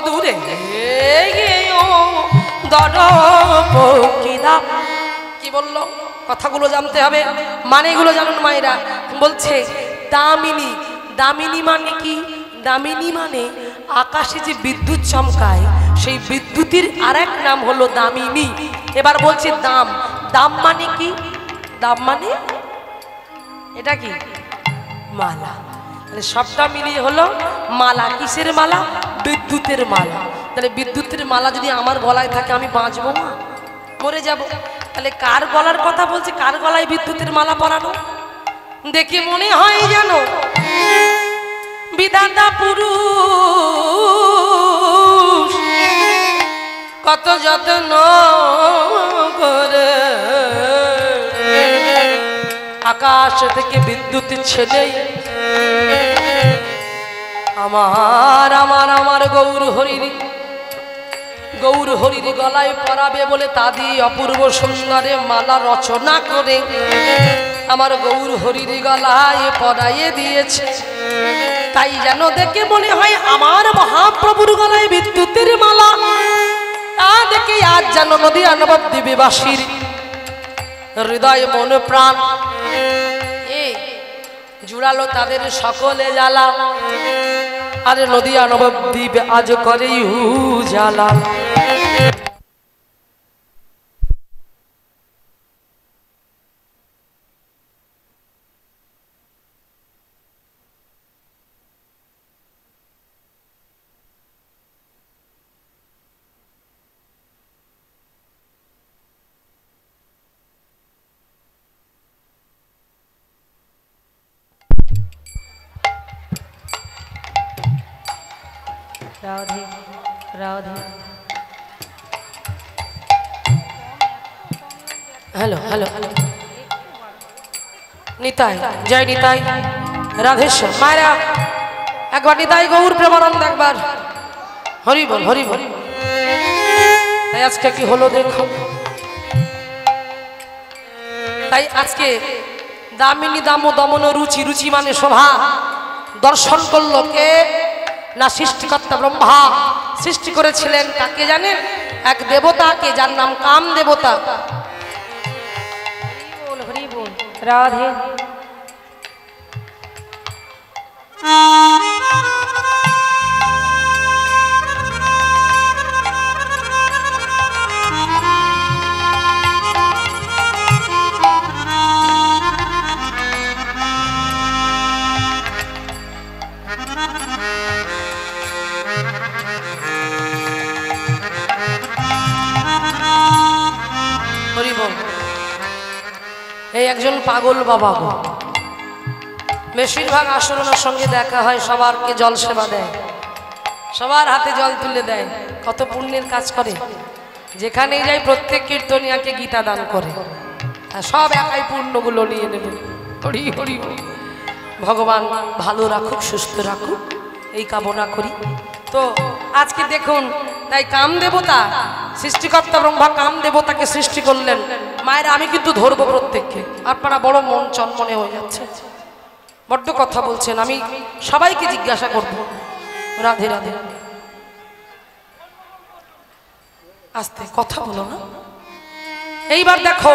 দূরে কি বললো কথাগুলো জানতে হবে, মানেগুলো জানুন মায়েরা। বলছে দামিনী, দামিনী মানে কি? দামিনী মানে আকাশে যে বিদ্যুৎ চমকায় সেই বিদ্যুতের আরেক নাম হলো দামিনী। এবার বলছে দাম, দাম মানে কি? দাম মানে এটা কি? মালা। তাহলে সবটা মিলিয়ে হলো মালা। কিসের মালা? বিদ্যুতের মালা। তাহলে বিদ্যুতের মালা যদি আমার গলায় থাকে আমি বাঁচবো না, মরে যাব। তাহলে কার গলার কথা বলছে? কার গলায় বিদ্যুতের মালা পরানো? দেখে মনে হয় যেন বিধাতা পুরুষ কত যত্ন করে আকাশ থেকে বিদ্যুৎ ছেড়ে আমার আমার আমার গৌর হরির গৌর হরির গলায় পরাবে বলে তা দিয়ে অপূর্ব সুন্দরে মালা রচনা করে আমার গৌর হরির গলায় পরাইয়ে দিয়েছে। তাই যেন দেখে মনে হয় আমার মহাপ্রভুর গলায় বিদ্যুতের মালা। তা দেখে আজ যেন নদিয়া নবদ্বীপবাসীর হৃদয় মন প্রাণ জুড়ালো তাদের সকলে জ্বালা। আরে নদিয়া নবদ্বীপ আজ করে উজালা। রাধে রাধে। হ্যালো হ্যালো নিতাই, জয় নিতাই, রাধেশ্বর। মায়েরা একবার নিতাই গৌর প্রেমানন্দ, একবার হরি বল হরি বল। তাই আজকে কি হলো দেখো। তাই আজকে দামিনী দাম দমন রুচি, রুচি মানে শোভা দর্শন করলো কে না? সৃষ্টিকর্তা ব্রহ্মা সৃষ্টি করেছিলেন। তাকে জানেন? এক দেবতাকে, যার নাম কাম দেবতা। হরি বল রাধে। এই একজন পাগল বাবা গো, বেশিরভাগ আশ্রমের সঙ্গে দেখা হয়, সবারকে জল সেবা দেয়, সবার হাতে জল তুলে দেয়। কত পুণ্যের কাজ করে। যেখানেই যাই প্রত্যেক কীর্তনিয়াকে গীতা দান করে, আর সব একাই পুণ্যগুলো নিয়ে নেবে। হরি হরি হরি। ভগবান ভালো রাখুক, সুস্থ রাখুক, এই কামনা করি। তো আজকে দেখুন, তাই কাম দেবতা সৃষ্টিকর্তা ব্রহ্মা কাম দেবতাকে সৃষ্টি করলেন। মায়েরা আমি কিন্তু ধরবো প্রত্যেককে, আপনারা বড় মন চনমনে হয়ে যাচ্ছে, বড্ড কথা বলছেন। আমি সবাইকে জিজ্ঞাসা করব। রাধে রাধে। আস্তে কথা বলো না। এইবার দেখো,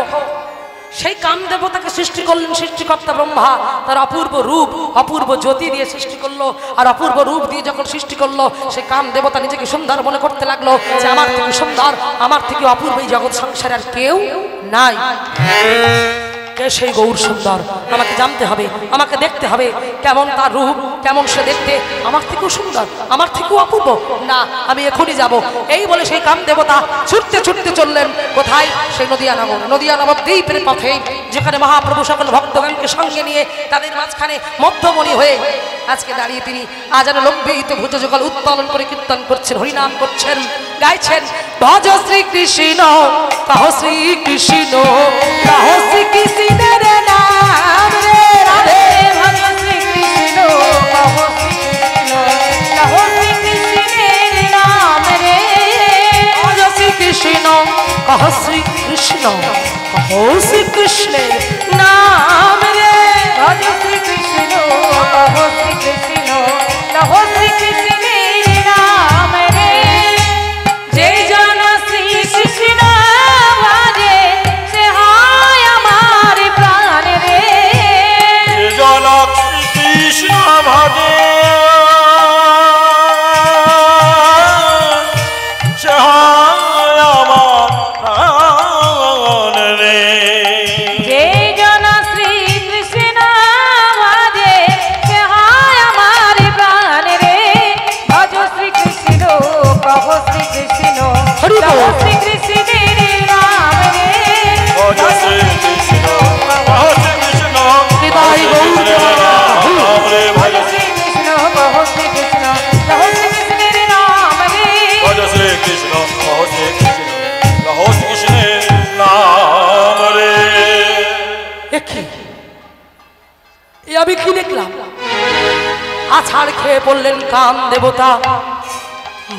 সেই কাম দেবতাকে সৃষ্টি করলেন সৃষ্টিকর্তা ব্রহ্মা। তার অপূর্ব রূপ, অপূর্ব জ্যোতি দিয়ে সৃষ্টি করলো। আর অপূর্ব রূপ দিয়ে যখন সৃষ্টি করলো, সেই কাম দেবতা নিজেকে সুন্দর মনে করতে লাগলো যে আমার থেকে সুন্দর, আমার থেকে অপূর্ব এই জগৎ সংসারে আর কেউ নাই। কে সেই গৌর সুন্দর? আমাকে জানতে হবে, আমাকে দেখতে হবে কেমন তার রূপ, কেমন সে দেখতে। আমার থেকেও সুন্দর, আমার থেকেও অপূর্ব না, আমি এখনই যাব। এই বলে সেই কাম দেবতা ছুটতে ছুটতে চললেন কোথায়? সেই নদিয়া নগর, নদিয়া নবদ্বীপের পথে, যেখানে মহাপ্রভু সকল ভক্তগণকে সঙ্গে নিয়ে তাদের মাঝখানে মধ্যমণি হয়ে আজকে দাঁড়িয়ে তিনি আজান লম্বিত ভুজ যুগল উত্তোলন করে কীর্তন করছেন, হরিনাম করছেন, গাইছেন ভজ শ্রী কৃষ্ণ, কহ শ্রী কৃষ্ণ, কহ শ্রী কৃষ্ণের নাম রে রাধে। ভজ শ্রী কৃষ্ণ, কহ শ্রী কৃষ্ণ, কহ শ্রী কৃষ্ণের নাম রে। ভজ শ্রী কৃষ্ণ, কহ শ্রী কৃষ্ণ, কহ শ্রী কৃষ্ণের নাম রে। ভজ শ্রী কৃষ্ণ, কহ শ্রী কৃষ্ণ, কহ শ্রী কৃষ্ণের নাম রে। খেয়ে পড়লেন কাম দেবতা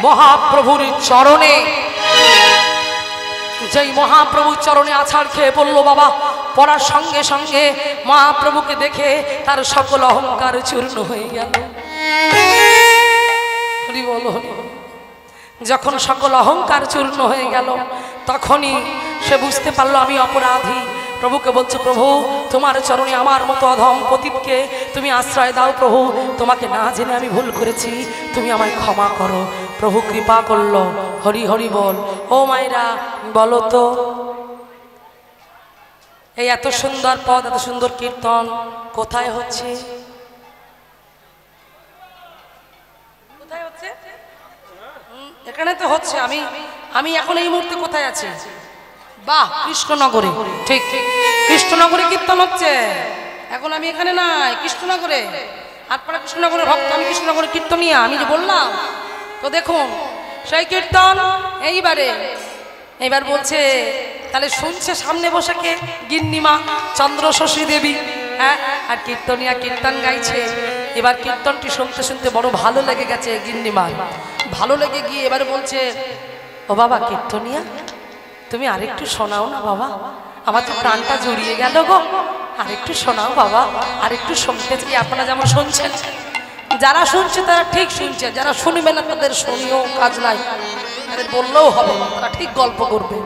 মহাপ্রভুর চরণে। যেই মহাপ্রভুর চরণে আছাড় খেয়ে পড়লো বাবা, পড়ার সঙ্গে সঙ্গে মহাপ্রভুকে দেখে তার সকল অহংকার চূর্ণ হয়ে গেল। হরি বল হরি বল। যখন সকল অহংকার চূর্ণ হয়ে গেল তখনই সে বুঝতে পারলো আমি অপরাধী। প্রভুকে বলছে, প্রভু তোমার চরণে আমার মতো অধম পতিতকে তুমি আশ্রয় দাও। প্রভু তোমাকে না জেনে আমি ভুল করেছি, তুমি আমায় ক্ষমা করো। প্রভু কৃপা করলো। হরি হরি বল। ও মায়েরা বলো তো, এই এত সুন্দর পদ, এত সুন্দর কীর্তন কোথায় হচ্ছে? কোথায় হচ্ছে? এখানে তো হচ্ছে। আমি এখন এই মুহূর্তে কোথায় আছি? বাহ, কৃষ্ণনগরে। ঠিক ঠিক, কৃষ্ণনগরে কীর্তন হচ্ছে। এখন আমি এখানে নাই, কৃষ্ণনগরে। আপনারা কৃষ্ণনগরের ভক্ত, আমি কৃষ্ণনগরের কীর্তনিয়া। আমি যে বললাম তো, দেখুন সেই কীর্তন এইবার বলছে। তাহলে শুনছে সামনে বসে কে? গিন্নিমা চন্দ্র শশী দেবী। হ্যাঁ, আর কীর্তনিয়া কীর্তন গাইছে। এবার কীর্তনটি শুনতে শুনতে বড় ভালো লেগে গেছে গিন্নিমা। ভালো লেগে গিয়ে এবার বলছে, ও বাবা কীর্তনিয়া, তুমি আরেকটু শোনাও না বাবা, আমার তো প্রাণটা জড়িয়ে গেল গো, আরেকটু শোনাও বাবা, আরেকটু শুনতে চাই। আপনারা যেমন শুনছেন, যারা শুনছে তারা ঠিক শুনছে, যারা শুনবে না তাদের শুনিও কাজ নাই, তাদের বললেও হবে, তারা ঠিক গল্প করবে।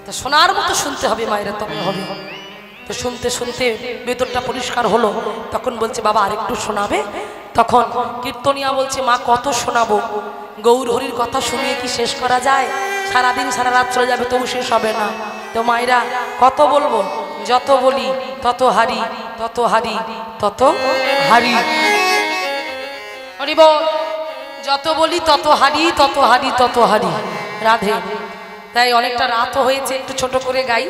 তো শোনার মতো শুনতে হবে মায়েরা, তবে হবে। তো শুনতে শুনতে ভেতরটা পরিষ্কার হলো। তখন বলছে, বাবা আরেকটু শোনাবে? তখন কীর্তনিয়া বলছে, মা কত শোনাবো, গৌর হরির কথা শুনিয়ে কি শেষ করা যায়? সারাদিন সারা রাত চলে যাবে, তবু শেষ হবে না। তো মায়েরা কত বলবো? যত বলি তত হারি, তত হারি তত হারি। হরি বল। যত বলি তত হারি, তত হারি তত হারি। রাধে। তাই অনেকটা রাতও হয়েছে, একটু ছোট করে গাই।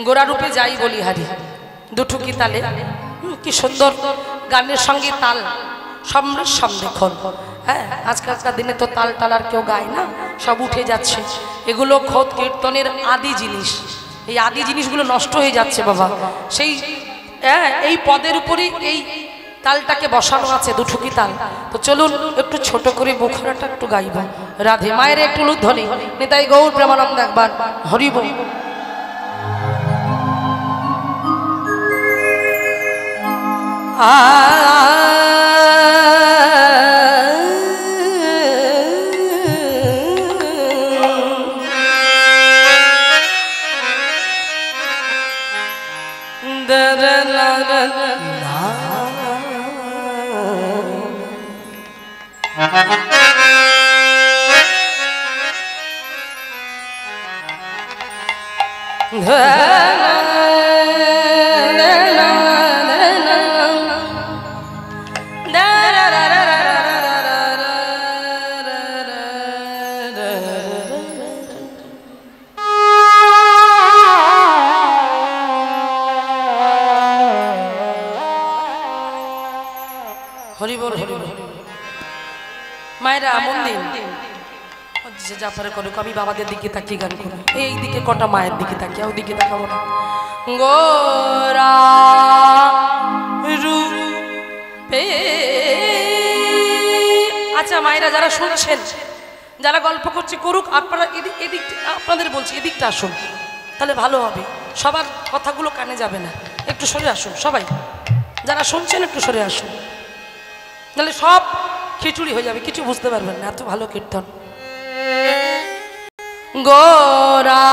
গোড়া রূপে যাই বলি হারি, দুঠুকি তালে। কি সুন্দর গানের সঙ্গে তাল সম্মিশ্রণ দেখুন। হ্যাঁ, আজকালকার দিনে তো তাল টাল আর কেউ গায় না, সব উঠে যাচ্ছে। এগুলো খোদ কীর্তনের আদি জিনিস। এই আদি জিনিসগুলো নষ্ট হয়ে যাচ্ছে বাবা। সেই এই পদের উপরই এই তালটাকে বসানো আছে, দুঠুকি তাল। তো চলুন একটু ছোট করে মুখরাটা একটু গাইব। রাধে। মায়ের একটু লুধ্বনি নিতাই গৌর প্রেমানন্দ একবার হরি বল। মায়েরা মন দিন, যে যা পারে করুক। আমি বাবাদের দিকে তাকিয়ে গান করবো। এই দিকে কটা মায়ের দিকে তাকিয়ে, ওই দিকে তাকাবো না। গোরা রূপে। আচ্ছা মায়েরা যারা শুনছেন, যারা গল্প করছে করুক, আপনারা এদিক আপনাদের বলছি এদিকটা আসুন, তাহলে ভালো হবে। সবার কথাগুলো কানে যাবে না, একটু সরে আসুন সবাই। যারা শুনছেন একটু সরে আসুন, তাহলে সব খিচুড়ি হয়ে যাবে, কিছু বুঝতে পারবেন না। এত ভালো কীর্তন। গোরা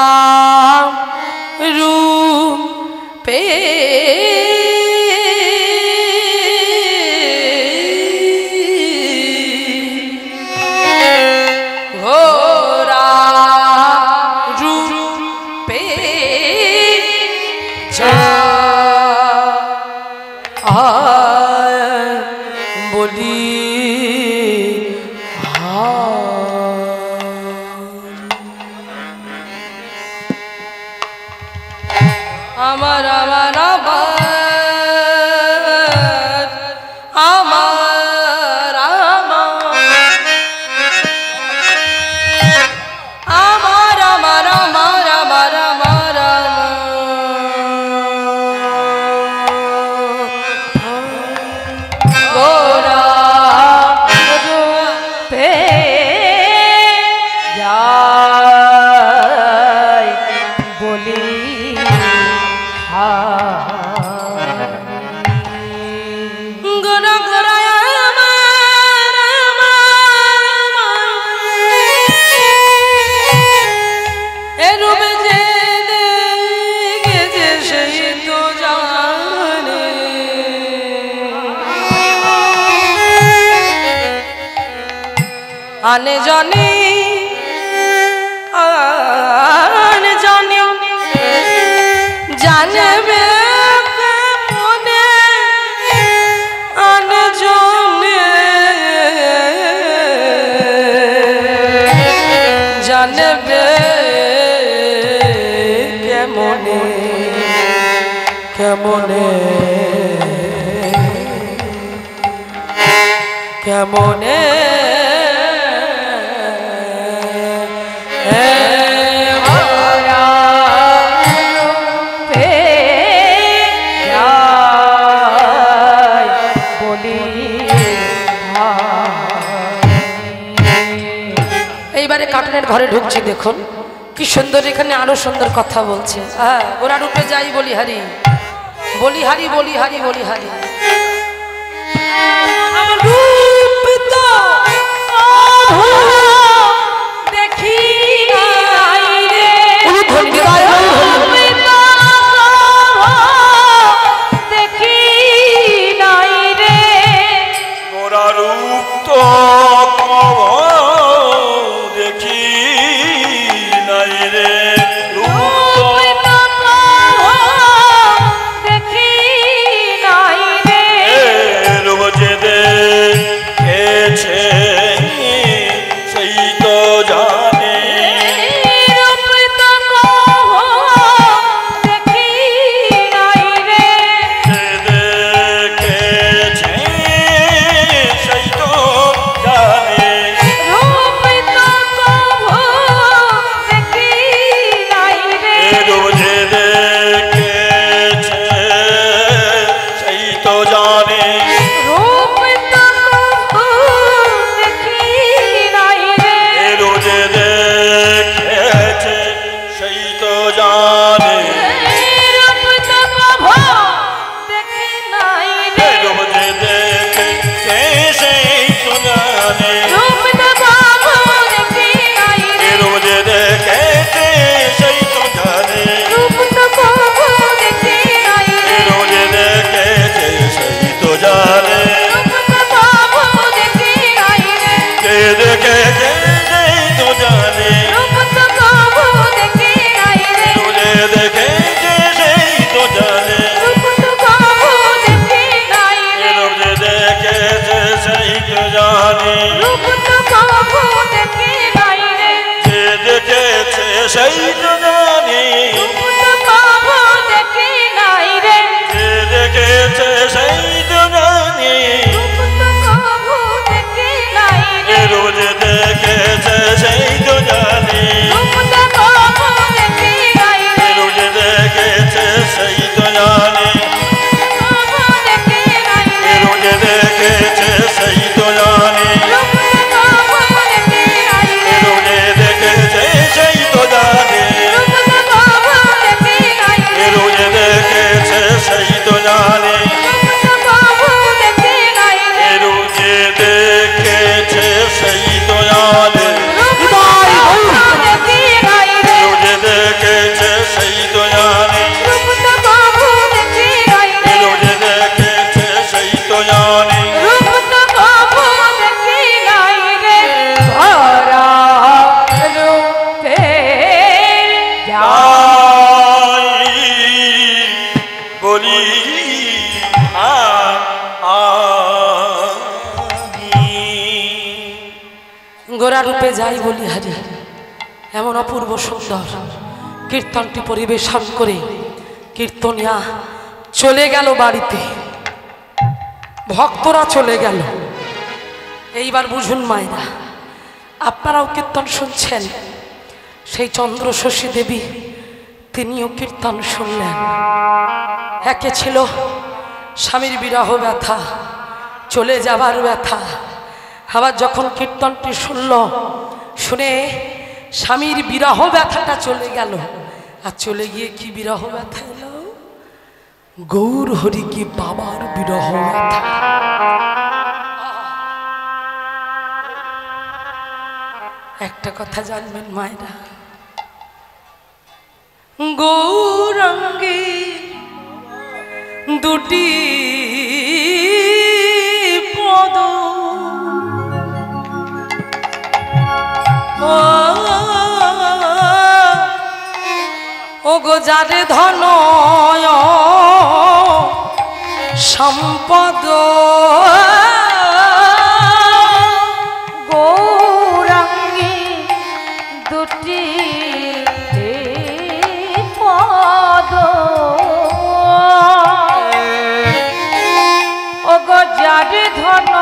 রূপে গোরা রূপে বলি আমার আমার আমার আমার আমার আমার আমার আমার গোরা আনে জানি আনে জানি জানবে মনে আনে জানে জানবে কেমনে কেমনে কেমনে এইবারে কাটনের ঘরে ঢুকছি দেখুন কি সুন্দর এখানে আরো সুন্দর কথা বলছে হ্যাঁ ওরা রূপে যাই বলিহারি বলিহারি বলিহারি বলিহারি রূপ তো দেখি দেখি নাই রে মোরা রূপ তো দেখি নাই রে সেই তো জানি দেখি নাই রে দেখেছে সেই তো জানি রোজ দেখেছে সেই তো জানি রোজ দেখেছে সেই তো জানি রোজ দেখেছে সেই তো জানি সেই তো জানে রোজে দেখেছে সেই তো জানে রোজে দেখেছে সেই তো জানে রোজে দেখেছে সেই তো জানে বলি গোরা রূপে যাই বলি হারি এমন অপূর্ব সুন্দর কীর্তনটি পরিবেশন করে কীর্তনিয়া চলে গেল বাড়িতে ভক্তরা চলে গেল এইবার বুঝুন মায়েরা আপনারাও কীর্তন শুনছেন সেই চন্দ্র শশী দেবী তিনিও কীর্তন শুনলেন একে ছিল স্বামীর বিরহ ব্যথা চলে যাবার ব্যথা আবার যখন কীর্তনটি শুনল শুনে স্বামীর বিরহ ব্যথাটা চলে গেল আর চলে গিয়ে কি বিরহ ব্যথা এলো গৌর হরি কি বাবার বিরহ ব্যথা একটা কথা জানবেন মায়েরা গৌরাঙ্গী দুটি পদ ও গো যারে ধন সম্পদ গৌরাঙ্গী দুটি পদ ও গো যারে ধন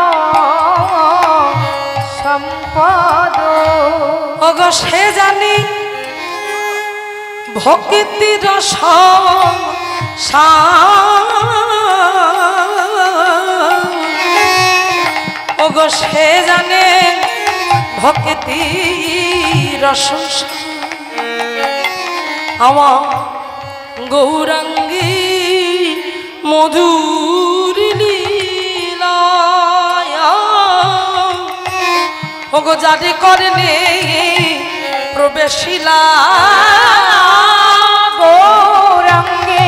সম্পদ ও গো সে জানি ভক্তি রস ও গো সে জানে ভক্তি রস আমার গৌরাঙ্গী মধুর লীলা ও গো যারে করলে প্রবেশিলা গৌরাঙ্গে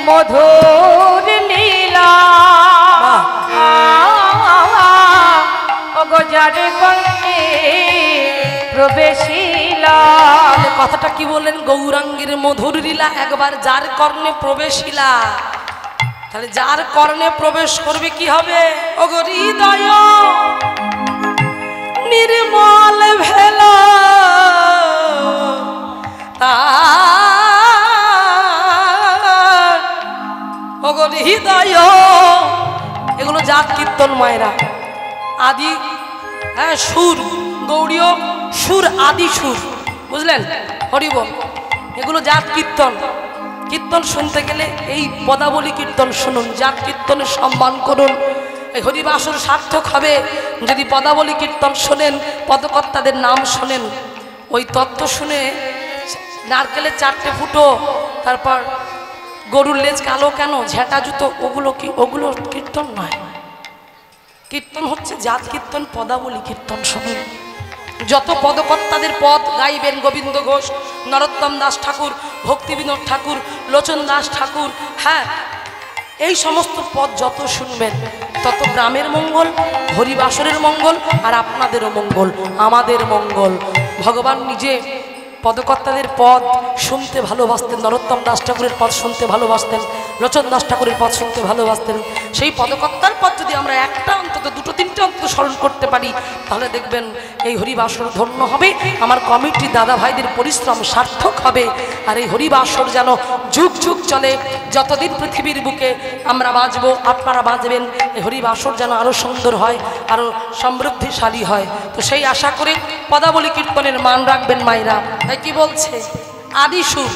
মধুর লীলা অগজারে কর্ণে প্রবেশিলা। কথাটা কি বললেন? গৌরাঙ্গের মধুর লীলা একবার যার কর্ণে প্রবেশিলা। তাহলে যার কর্ণে প্রবেশ করবে কি হবে? ওগো হৃদয় নির্মল ভেলা ওগো হৃদয়, এগুলো জাত কীর্তন মায়েরা আদি, হ্যাঁ সুর, গৌড়ীয় সুর, আদি সুর, বুঝলেন? হরিবল, এগুলো জাত কীর্তন। কীর্তন শুনতে গেলে এই পদাবলী কীর্তন শুনুন, জাত কীর্তনের সম্মান করুন। এই হরিবাসর সার্থক হবে যদি পদাবলী কীর্তন শোনেন, পদকর্তাদের নাম শোনেন। ওই তত্ত্ব শুনে নারকেলের 4টে ফুটো, তারপর গরুর লেজ কালো কেন, ঝেঁটা জুতো, ওগুলো কি? ওগুলো কীর্তন নয়। কীর্তন হচ্ছে জাত কীর্তন, পদাবলী কীর্তন শুনুন। যত পদকর্তাদের পদ গাইবেন, গোবিন্দ ঘোষ, নরোত্তম দাস ঠাকুর, ভক্তিবিনোদ ঠাকুর, লোচন দাস ঠাকুর, হ্যাঁ এই সমস্ত পদ যত শুনবেন তত গ্রামের মঙ্গল, হরিবাসরের মঙ্গল, আর আপনাদেরও মঙ্গল, আমাদের মঙ্গল। ভগবান নিজে পদকর্তাদের পদ শুনতে ভালোবাসতেন, নরোত্তম দাস ঠাকুরের পদ শুনতে ভালোবাসতেন, লোচন দাস ঠাকুরের পদ শুনতে ভালোবাসতেন। সেই পদকর্তার পদ যদি আমরা একটা অন্তত, দুটো, তিনটে অন্তত স্মরণ করতে পারি, তাহলে দেখবেন এই হরিবাসর ধন্য হবে, আমার কমিটির দাদা ভাইদের পরিশ্রম সার্থক হবে। আর এই হরিবাসর যেন যুগ যুগ চলে, যতদিন পৃথিবীর বুকে আমরা বাঁচব, আপনারা বাঁচবেন, এই হরিবাসর যেন আরও সুন্দর হয়, আরও সমৃদ্ধিশালী হয়। তো সেই আশা করে পদাবলী কীর্তনের মান রাখবেন মায়েরা। তাই কি বলছে? আদি সুর,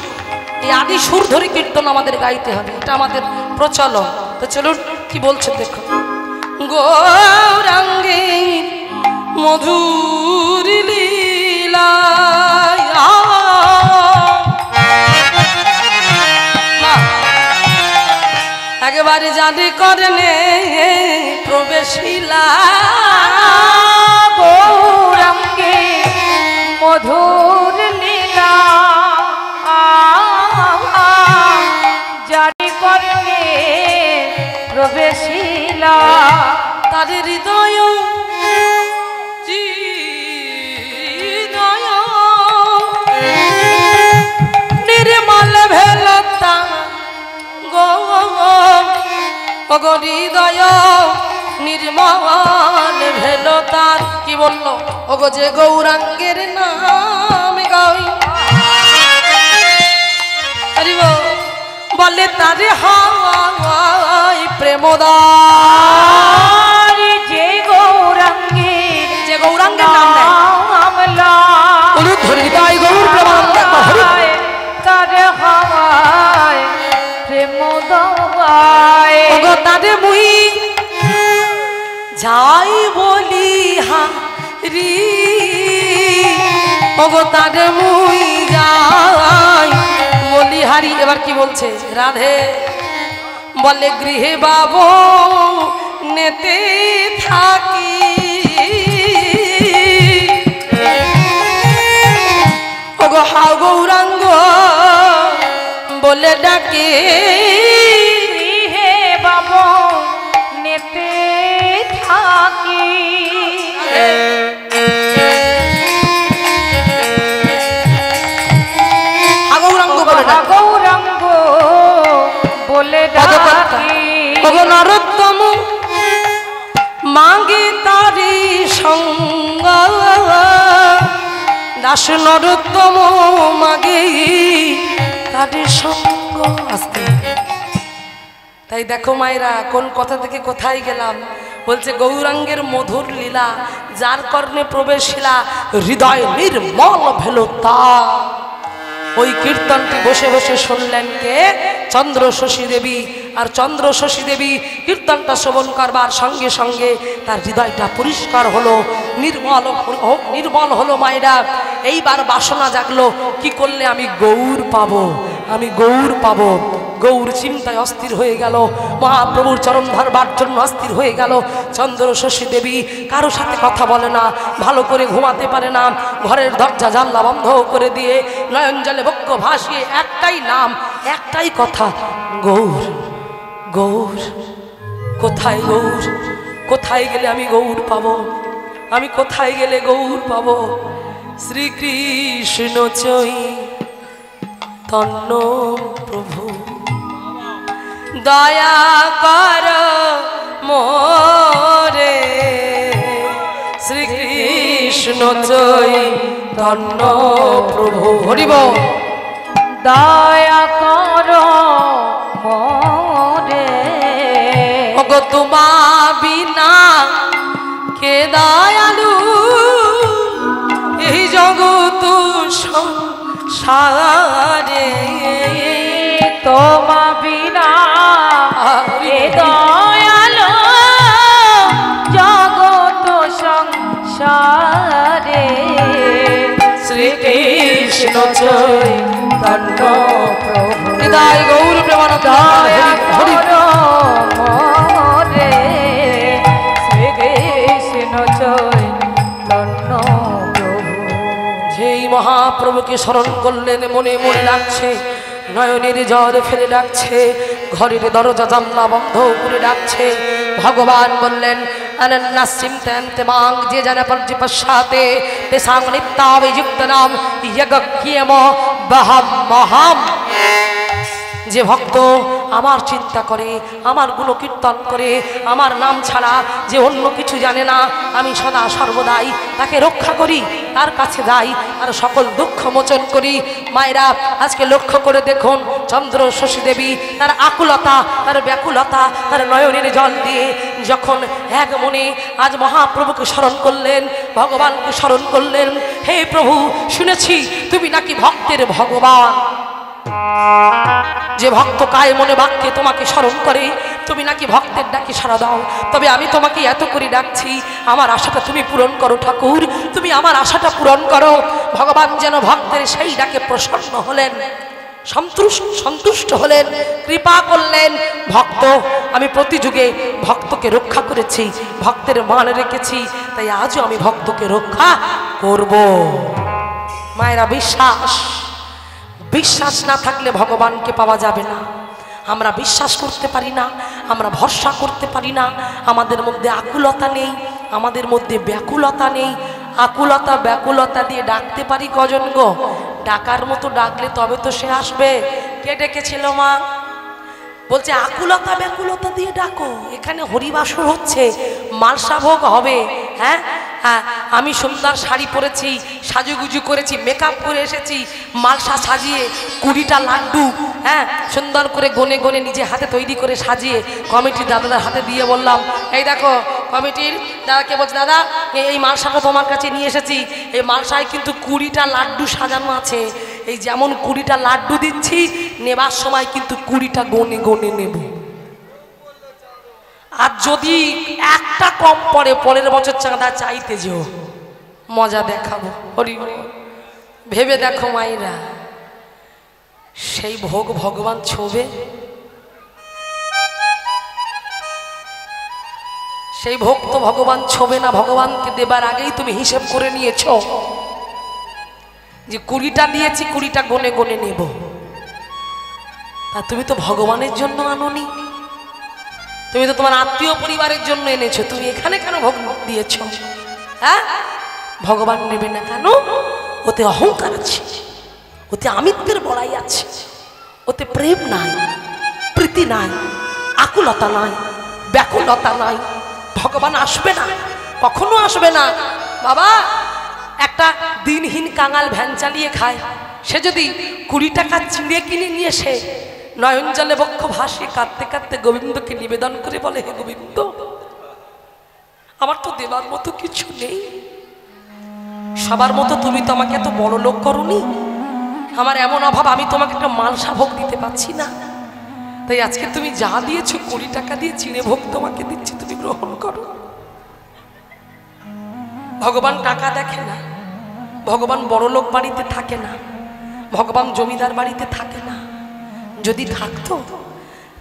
এই আদি সুর ধরে কীর্তন আমাদের গাইতে হবে, এটা আমাদের প্রচলন। তো চলুন কি বলছে দেখো। গৌরাঙ্গে মধুর লীলা একেবারে জানি করলে প্রবেশিলা গৌরাঙ্গে মধুর লীলা জারি করলে প্রবেশিলা। তার হৃদয় নির্মল ভেলতা গো হৃদয় নির্মল ভেলতার। কি বললো? ওগো যে গৌরাঙ্গের নাম গাই বলে তারে হাওয়াই প্রেমদার। যে গৌরাঙ্গের, যে গৌরাঙ্গের নাম নেয় হৃদয় গৌর প্রেমানন্দ, তার হাওয়ায় প্রেমদায়। ওগো তারে মুই যাই বলি হারি, ওগো তারে মুই যাই বলি হারি। এবার কি বলছে? রাধে বলে গৃহে বাবু নেতে থাকি, ওগো হাও গৌরাঙ্গ বলে ডাকে, গৃহে বাবু নেতে থাকি। হাগৌরাঙ্গ বলে ডাকে। দাস নরোত্তম মাগে তাদের সঙ্গ আসতে। তাই দেখো মায়েরা, কোন কথা থেকে কোথায় গেলাম। বলছে গৌরাঙ্গের মধুর লীলা, যার কর্ণে প্রবেশিলা হৃদয় নির্মল ভেল তা। ওই কীর্তনটি বসে বসে শুনলেন কে? চন্দ্র শশী দেবী। আর চন্দ্র শশী দেবী কীর্তনটা শ্রবণ করবার সঙ্গে সঙ্গে তার হৃদয়টা পরিষ্কার হলো, নির্মল হলো মায়েরা। এইবার বাসনা জাগলো, কি করলে আমি গৌর পাবো, আমি গৌর পাবো। গৌর চিন্তায় অস্থির হয়ে গেল, মহাপ্রভুর চরণ ধরবার জন্য অস্থির হয়ে গেল। চন্দ্র শশী দেবী কারো সাথে কথা বলে না, ভালো করে ঘুমাতে পারে না, ঘরের দরজা জানলা বন্ধ করে দিয়ে নয়ন জলে বক্ষ ভাসিয়ে একটাই নাম, একটাই কথা, গৌর গৌর। কোথায় গৌর? কোথায় গেলে আমি গৌর পাবো? আমি কোথায় গেলে গৌর পাবো? শ্রীকৃষ্ণ চৈতন্য প্রভু দয়া কর মোরে। শ্রীকৃষ্ণ চৈতন্য প্রভু হরি বল। দয়া করো মোরে। ওগো তোমা বিনা কে দয়ালু এই জগৎ সংসারে। তোমা বিনা কে দয়ালো জগৎ সংসারে। শ্রীকৃষ্ণ চৈতন্য প্রভু হৃদয় গৌর প্রেমানন্দ হরি করো মোরে। শ্রীকৃষ্ণ চৈতন্য প্রভু। যেই মহাপ্রভুকে স্মরণ করলেন, মনে মনে ডাকছে, নয়নের জল ফেলে ডাকছে, ঘরের দরজা জানলা বন্ধ করে ডাকছে। ভগবান বললেন যে জানা পর্যপশ্চাতে তেসাং নিত্যাভিযুক্ত নাম যজ্ঞম বহম মহাম। যে ভক্ত আমার চিন্তা করে, আমার গুণকীর্তন করে, আমার নাম ছাড়া যে অন্য কিছু জানে না, আমি সদা সর্বদাই তাকে রক্ষা করি, তার কাছে যাই আর সকল দুঃখ মোচন করি। মায়েরা আজকে লক্ষ্য করে দেখুন, চন্দ্র শশী দেবী তার আকুলতা, তার ব্যাকুলতা, তার নয়নের জল দিয়ে যখন এক মনে আজ মহাপ্রভুকে স্মরণ করলেন, ভগবানকে স্মরণ করলেন। হে প্রভু, শুনেছি তুমি নাকি ভক্তের ভগবান। যে ভক্ত কায় মনে বাক্যে তোমাকে স্মরণ করে, তুমি নাকি ভক্তের ডাকে সাড়া দাও। তবে আমি তোমাকে এত করে ডাকছি, আমার আশাটা তুমি পূরণ করো ঠাকুর, তুমি আমার আশাটা পূরণ করো। ভগবান যেন ভক্তের সেই ডাকে প্রসন্ন হলেন, সন্তুষ্ট হলেন, কৃপা করলেন। ভক্ত, আমি প্রতি যুগে ভক্তকে রক্ষা করেছি, ভক্তের মান রেখেছি, তাই আজও আমি ভক্তকে রক্ষা করব। মায়েরা, বিশ্বাস না থাকলে ভগবানকে পাওয়া যাবে না। আমরা বিশ্বাস করতে পারি না, আমরা ভরসা করতে পারি না, আমাদের মধ্যে আকুলতা নেই, আমাদের মধ্যে ব্যাকুলতা নেই। আকুলতা ব্যাকুলতা দিয়ে ডাকতে পারি কজন গো? ডাকার মতো ডাকলে তবে তো সে আসবে। কে ডেকেছিল মা? বলছে আকুলতা ব্যাকুলতা দিয়ে ডাকো। এখানে হরিবাসর হচ্ছে, মালসা ভোগ হবে। হ্যাঁ হ্যাঁ, আমি সুন্দর শাড়ি পরেছি, সাজুগুজু করেছি, মেকআপ করে এসেছি, মালসা সাজিয়ে 20টা লাড্ডু হ্যাঁ সুন্দর করে গনে গনে নিজে হাতে তৈরি করে সাজিয়ে কমিটির দাদাদের হাতে দিয়ে বললাম, এই দেখো কমিটির দাদাকে বলছে, দাদা এই মালসাটা তোমার কাছে নিয়ে এসেছি, এই মালসায় কিন্তু 20টা লাড্ডু সাজানো আছে। এই যেমন 20টা লাড্ডু দিচ্ছি, নেবার সময় কিন্তু 20টা গনে গনে নেব। আর যদি একটা কম পড়ে, পরের বছর চাঁদা চাইতে যেও, মজা দেখাবো। হরি ভেবে দেখো মাইরা, সেই ভোগ ভগবান ছোবে? সেই ভোগ তো ভগবান ছোবে না। ভগবানকে দেবার আগেই তুমি হিসেব করে নিয়েছ যে 20টা দিয়েছি, 20টা গনে গনে নেব। তা তুমি তো ভগবানের জন্য আনোনি, তুমি তো তোমার আত্মীয় পরিবারের জন্য এনেছো। তুমি এখানে কেন ভোগ দিয়েছ? হ্যাঁ, ভগবান নেবে না কেন? ওতে অহংকার আছে, ওতে আমিত্বের বড়াই আছে, ওতে প্রেম নাই, প্রীতি নাই, আকুলতা নাই, ব্যাকুলতা নাই। ভগবান আসবে না, কখনো আসবে না। বাবা একটা দিনহীন কাঙাল ভ্যান চালিয়ে খায়, সে যদি 20 টাকা চিড়ে কিনে নিয়ে এসে নয়ন জলে বক্ষ ভাসিয়ে কাঁদতে কাঁদতে গোবিন্দকে নিবেদন করে বলে, হে গোবিন্দ, আমার তো দেবার মতো কিছু নেই, সবার মতো তুমি তো আমাকে এত বড় লোক করনি, আমার এমন অভাব, আমি তোমাকে একটা মালসা ভোগ দিতে পারছি না, তাই আজকে তুমি যা দিয়েছো 20 টাকা দিয়ে চিড়ে ভোগ তোমাকে দিচ্ছি, তুমি গ্রহণ করো। ভগবান টাকা দেখে না, ভগবান বড় লোক বাড়িতে থাকে না, ভগবান জমিদার বাড়িতে থাকে না। যদি থাকতো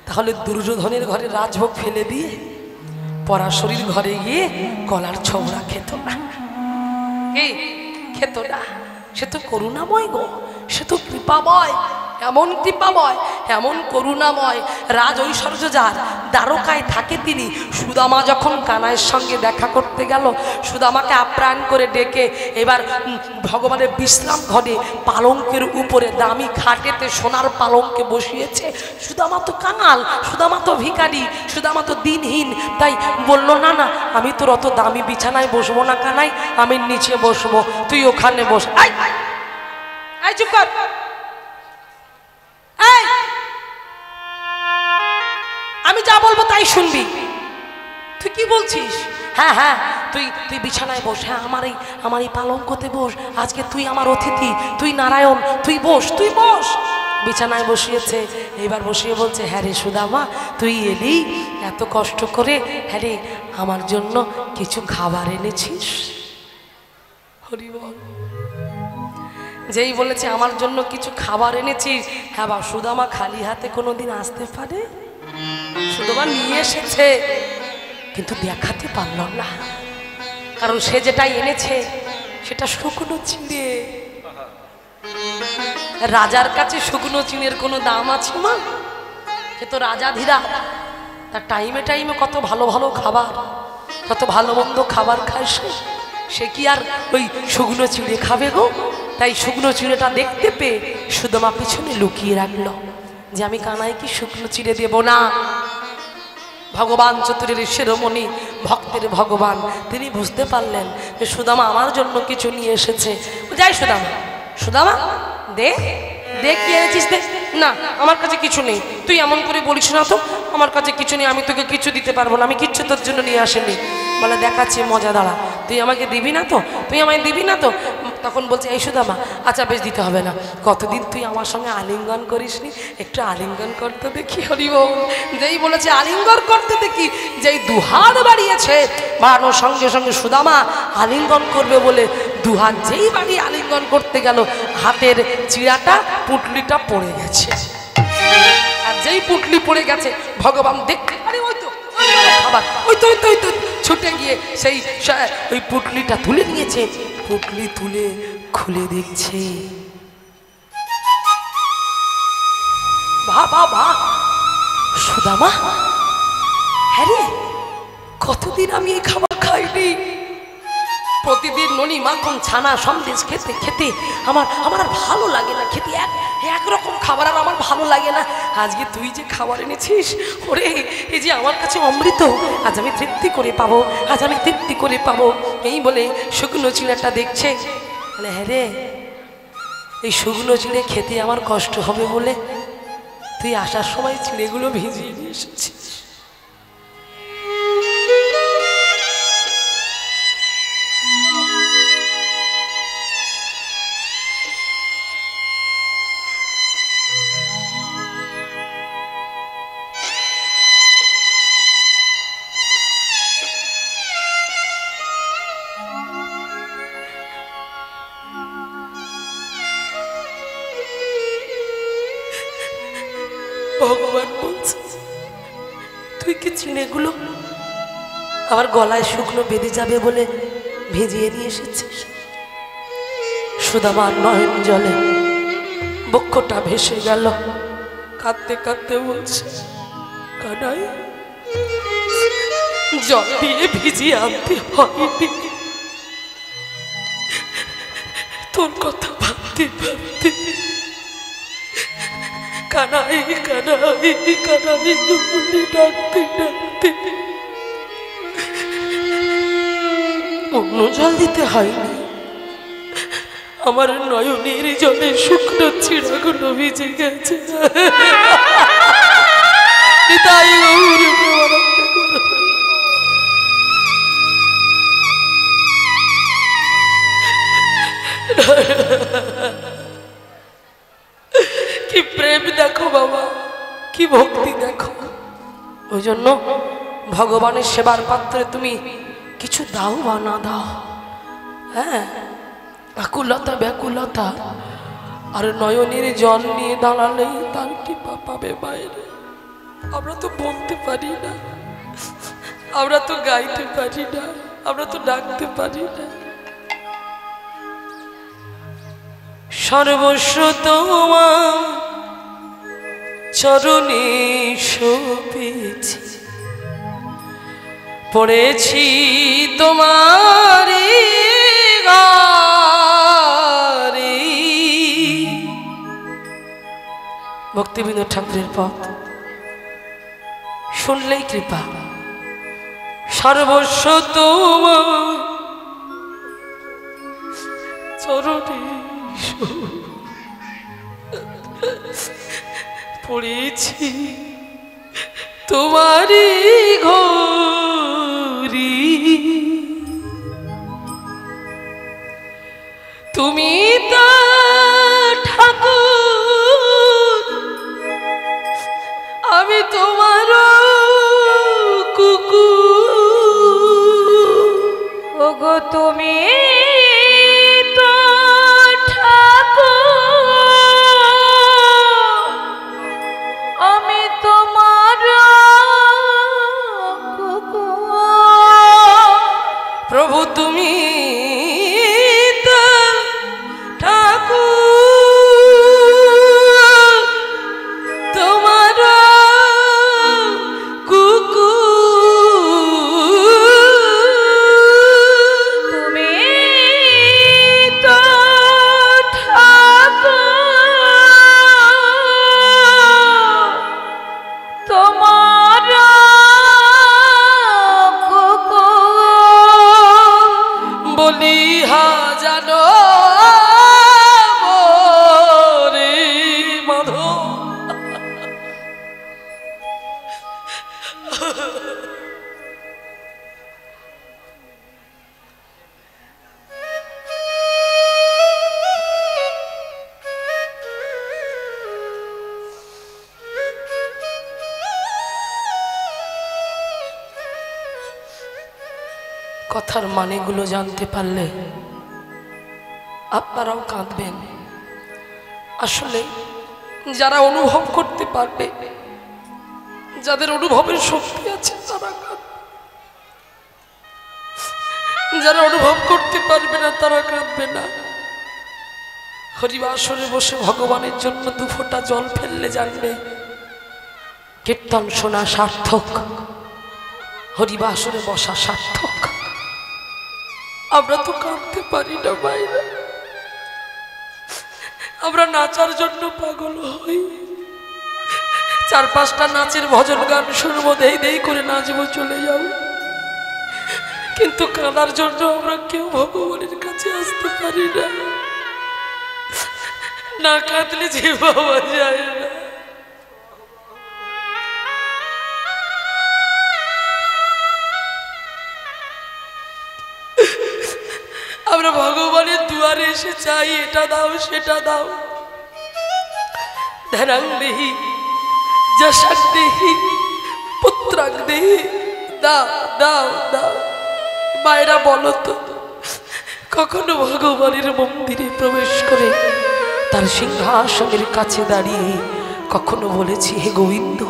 তাহলে দুর্যোধনের ঘরে রাজভোগ ফেলে দিয়ে পরাশরীর ঘরে গিয়ে কলার ছৌড়া খেত না, খেত না। সে তো করুণাময় গো, সে তো কৃপাময়, এমন কৃপাময়, এমন করুণাময়। রাজ ঐশ্বর্য যার, দ্বারকায় থাকে তিনি। সুদামা যখন কানাইয়ের সঙ্গে দেখা করতে গেল, সুদামাকে আপ্যায়ন করে ডেকে এবার ভগবানের বিশ্রাম ঘরে পালঙ্কের উপরে দামি খাটেতে সোনার পালঙ্কে বসিয়েছে। সুদামা তো কাঙাল, সুদামা তো ভিখারি, সুদামা তো দিনহীন, তাই বলল, না না, আমি তোর অত দামি বিছানায় বসবো না কানাই, আমি নিচে বসবো, তুই ওখানে বস। এই চুপ কর, আমি যা বলবো তাই শুনবি। তুই কি বলছিস? হ্যাঁ হ্যাঁ, তুই তুই বিছানায় বস, হ্যাঁ আমার এই পালঙ্কতে বস, আজকে তুই আমার অতিথি, তুই নারায়ণ, তুই বস, তুই বস। বিছানায় বসিয়েছে, এবার বসিয়ে বলছে, হ্যাঁ রে সুদামা, তুই এলি এত কষ্ট করে, হ্যাঁ রে আমার জন্য কিছু খাবার এনেছিস? হরি বল। যেই বলেছে আমার জন্য কিছু খাবার এনেছিস, হ্যাঁ বা সুদামা খালি হাতে কোনোদিন আসতে পারে? সুদামা নিয়ে এসেছে কিন্তু দেখাতে পারল না, কারণ সে যেটা এনেছে সেটা শুকনো চিড়ে। রাজার কাছে শুকনো চিড়ের কোনো দাম আছে মা? সে তো রাজাধীরা, তার টাইমে টাইমে কত ভালো ভালো খাবার, কত ভালো মন্দ খাবার খায় সে কি আর ওই শুকনো চিড়ে খাবে গো? তাই শুকনো চিড়েটা দেখতে পেয়ে সুদামা পিছনে লুকিয়ে রাখলো যে আমি কানাইকে শুকনো চিড়ে দেব না। ভগবান চতুরের শিরোমণি, ভক্তের ভগবান, তিনি বুঝতে পারলেন যে সুদামা আমার জন্য কিছু নিয়ে এসেছে। যাই সুদামা, সুদামা দে দে, কি এনেছিস দে। না, আমার কাছে কিছু নেই। তুই এমন করে বলিস না তো, আমার কাছে কিছু নেই, আমি তোকে কিছু দিতে পারবো না, আমি কিচ্ছু তোর জন্য নিয়ে আসিনি। বলে, দেখাচ্ছি মজা, দাঁড়া, তুই আমাকে দিবি না তো, তুই আমায় দিবি না তো? তখন বলছে, এই সুদামা, আচ্ছা বেশ, দিতে হবে না, কতদিন তুই আমার সঙ্গে আলিঙ্গন করিসনি, একটু আলিঙ্গন করতে দেখি। হরি বল। যেই বলেছে আলিঙ্গন করতে দেখি, যেই দুহাত বাড়িয়েছে, বাড়ানোর সঙ্গে সঙ্গে সুদামা আলিঙ্গন করবে বলে দুহাত যেই বাড়িয়ে আলিঙ্গন করতে গেল, হাতের চিড়াটা পুটলিটা পড়ে গেছে। আর যেই পুটলি পড়ে গেছে, ভগবান দেখতে, আরে ওই তো খাবার, ওই তো ওই তো ওই তো, ছুটে গিয়ে সেই ওই পুটলিটা তুলে নিয়েছে। পুটলি তুলে খুলে দেখছে, বাবা বা সুদামা, হ্যাঁ রে, কতদিন আমি এই খাবার খাইনি। প্রতিদিন ননি মাখন ছানা সন্দেশ খেতে খেতে আমার আর ভালো লাগে না, খেতে একরকম খাবার আর আমার ভালো লাগে না। আজকে তুই যে খাবার এনেছিস, ওরে এই যে আমার কাছে অমৃত, আজ আমি তৃপ্তি করে পাবো, আজ আমি তৃপ্তি করে পাবো। এই বলে শুকনো চিড়েটা দেখছে, বলে, হ্যাঁ রে, এই শুকনো চিড়ে খেতে আমার কষ্ট হবে বলে তুই আসার সময় চিড়েগুলো ভিজিয়ে নিয়ে এসেছিস। ভগবান বলছে, তুই কি চিড়েগুলো আমার গলায় শুকনো বেঁধে যাবে বলে ভিজিয়ে নিয়ে এসেছিস? সুদামার নয়ন জলে বক্ষটা ভেসে গেল, কাঁদতে কাঁদতে বলছে, কানাই, জল দিয়ে ভিজিয়ে আনতে হয়নি, তোর কথা ভাবতে ভাবতে কানাই কানাই কানাই বলে ডাকতে ডাকতে অন্য জল দিতে হয়নি, আমার নয়নের জলে শুকনো চিড়াগুলো ভিজে গেছে। নিতাই গৌর প্রেমানন্দ করো। কি প্রেম দেখো বাবা, কি ভক্তি দেখো। ওই জন্য ভগবানের সেবার পাত্রে তুমি কিছু দাও বা না দাও, হ্যাঁ, আকুলতা ব্যাকুলতা আর নয়নের জল নিয়ে দাঁড়ালেই তার কৃপা পাবে বাইরে। আমরা তো বলতে পারি না, আমরা তো গাইতে পারি না, আমরা তো ডাকতে পারি না। সর্বস্ব তোমার চরণে শোভেছি, পড়েছি তোমারি গারে। ভক্তিবিনোদ ঠাকুরের পথ শুনলেই কৃপা। সর্বস্ব তোমার চরণে পড়েছি তোমারি ঘরি, তুমি তো ঠাকুর আমি তোমার কুকুর। ওগো তুমি তো ঠাকুর আমি তোমার কুকুর। প্রভু তুমি তো ঠাকুর তোমার কুকুর। তুমি তো ঠাকুর তোমার কুকুর। বলিহা জানো রে মাধব, কথার মানেগুলো জানতে পারলে আপনারাও কাঁদবেন। আসলে যারা অনুভব করতে পারবে, যাদের অনুভবের শক্তি আছে তারা কাঁদবে, যারা অনুভব করতে পারবে না তারা কাঁদবে না। হরিবাসরে বসে ভগবানের জন্য দু ফোঁটা জল ফেললে জানবে কীর্তন শোনা সার্থক, হরিবাসরে বসা সার্থক। আমরা তো কাঁদতে পারি না বাইরে, আমরা নাচার জন্য পাগল হই। 4-5টা নাচের ভজন গান শুনবো, দেই দেই করে নাচবো, চলে যাবো, কিন্তু কাঁদার জন্য আমরা কেউ ভগবানের কাছে আসতে পারি না। না কাঁদলে যে পাওয়া যায় না। আমরা ভগবানের দুয়ারে এসে চাই এটা দাও সেটা দাও, ধনাং দেহি যশাং দেহি পুত্রাং দেহি, দাও দাও দাও। মায়েরা বলো তো, কখনো ভগবানের মন্দিরে প্রবেশ করে তার সিংহাসনের কাছে দাঁড়িয়ে কখনো বলেছি হে গোবিন্দ,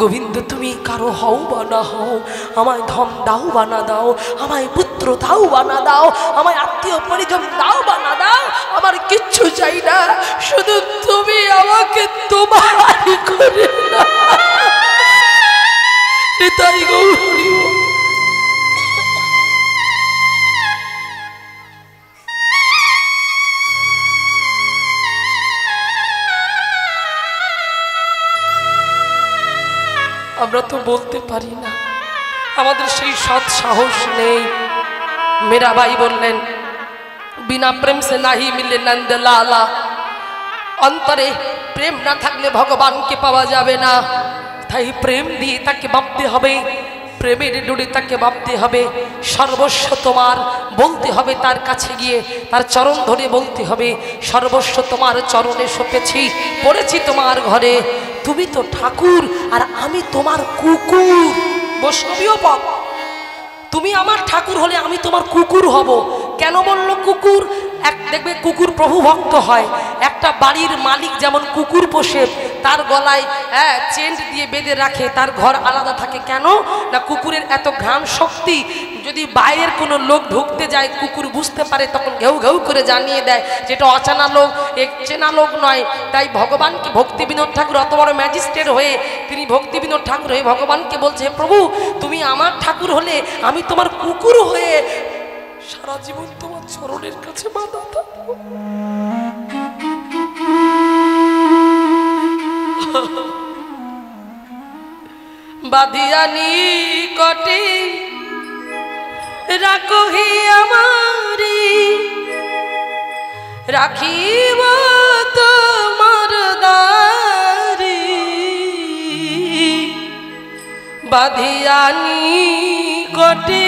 গোবিন্দ তুমি কারো হও বা না হও, আমায় ধন দাও বা না দাও, আমায় পুত্র দাও বা না দাও, আমায় আত্মীয় পরিজন দাও বা না দাও, আমার কিচ্ছু চাই না, শুধু তুমি আমাকে তোমার করে না। নিতাই গৌর হরি বল। আমরা তো বলতে পারি না, আমাদের সেই সৎ সাহস নেই। মীরাবাই বললেন बिना प्रेम से नहीं मिले नंद लाला अंतरे प्रेम ना থাকলে ভগবানকে পাওয়া যাবে না তাই প্রেম দিয়ে তাকে ভাবতে হবে প্রেমের ডুডি তাকে ভাবতে হবে সর্বস্ব তোমার বলতে হবে তার কাছে গিয়ে তার চরণ ধরে বলতে হবে সর্বস্ব তোমার চরণে সপেছি পড়েছি তোমার ঘরে তুমি তো ঠাকুর আর আমি তোমার কুকুর বৈষ্ণবীয় পথ তুমি আমার ঠাকুর হলে আমি তোমার কুকুর হব কেন বলল কুকুর এক দেখবে কুকুর প্রভু ভক্ত হয় একটা বাড়ির মালিক যেমন কুকুর পোষে তার গলায় চেন দিয়ে বেঁধে রাখে তার ঘর আলাদা থাকে কেন না কুকুরের এত ঘ্রাণ শক্তি যদি বাইরের কোনো লোক ঢুকতে যায় কুকুর বুঝতে পারে তখন ঘেউ ঘেউ করে জানিয়ে দেয় যেটা অচেনা লোক এক চেনা লোক নয় তাই ভগবানকে ভক্তি বিনোদ ঠাকুর অত বড় ম্যাজিস্ট্রেট হয়ে তিনি ভক্তি বিনোদ ঠাকুর হয়ে ভগবানকে বলছে প্রভু তুমি আমার ঠাকুর হলে আমি তোমার কুকুর হয়ে সারা জীবন তোমার চরণের কাছে বাঁধা থাকবো বাঁধিয়ানি কটে রাখহি আমারি রাখিব তোমার দারি বাঁধিয়ানি কটে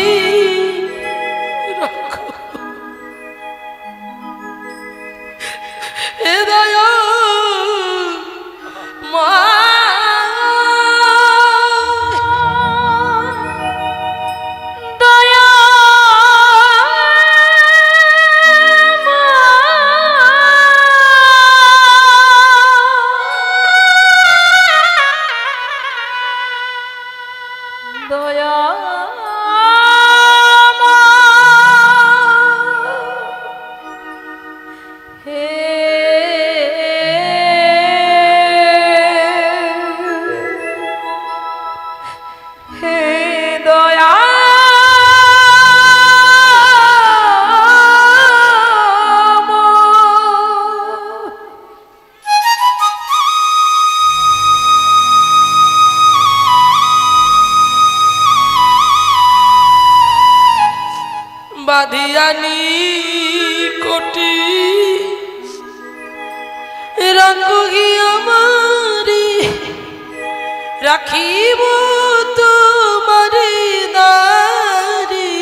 দয়া মা দয়া দয়া বাঁধিয়ানি কোটি রাখহি আমারি রাখিব তোমার দারি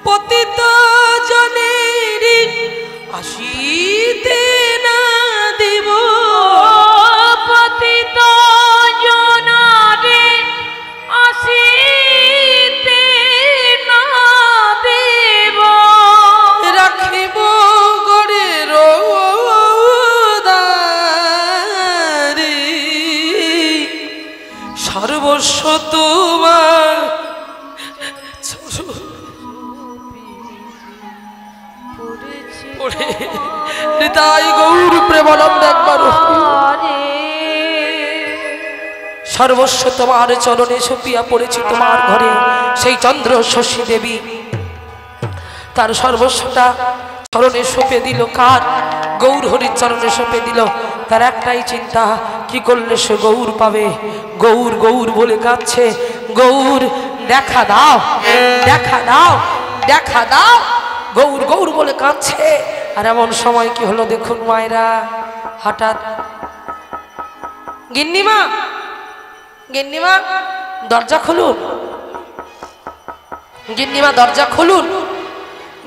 পতিত জনের আসিতে না দিব পতিত জনারে আসিতে না দেব রাখিব গড়ের দারি সর্বস্ব তোমার হৃদয় গৌর প্রেমানন্দ একবার সর্বস্ব তোমার চরণে সপিয়া পড়েছি তোমার ঘরে সেই চন্দ্র শশী দেবী তার সর্বস্বটা চরণে সপে দিল কার গৌর হরির চরণে সপে দিল তার একটাই চিন্তা কি করলে সে গৌর পাবে গৌর গৌর বলে কাঁদছে গৌর দেখা দাও দেখা দাও দেখা দাও গৌর গৌর বলে কাঁদছে আর এমন সময় কি হলো দেখুন মায়েরা হঠাৎ গিন্নিমা গিন্নিমা দরজা খুলুন গিন্নিমা দরজা খুলুন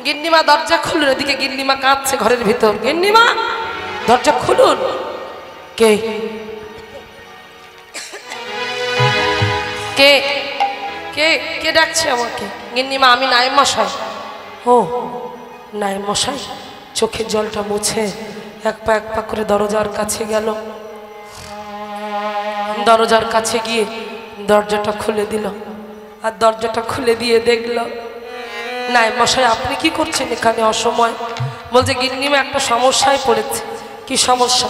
গিন্নিমা দরজা খুলুন এদিকে গিন্নিমা কাঁদছে ঘরের ভিতর গিন্নিমা দরজা খুলুন কে কে কে কে ডাকছে আমাকে গিন্নিমা আমি নায়েব মশাই ও নায়েব মশাই চোখের জলটা মুছে এক পা করে দরজার কাছে গেল দরজার কাছে গিয়ে দরজাটা খুলে দিল আর দরজাটা খুলে দিয়ে দেখল নায়েব মশাই আপনি কি করছেন এখানে অসময় বলছে গিন্নিমা একটা সমস্যায় পড়েছে কি সমস্যা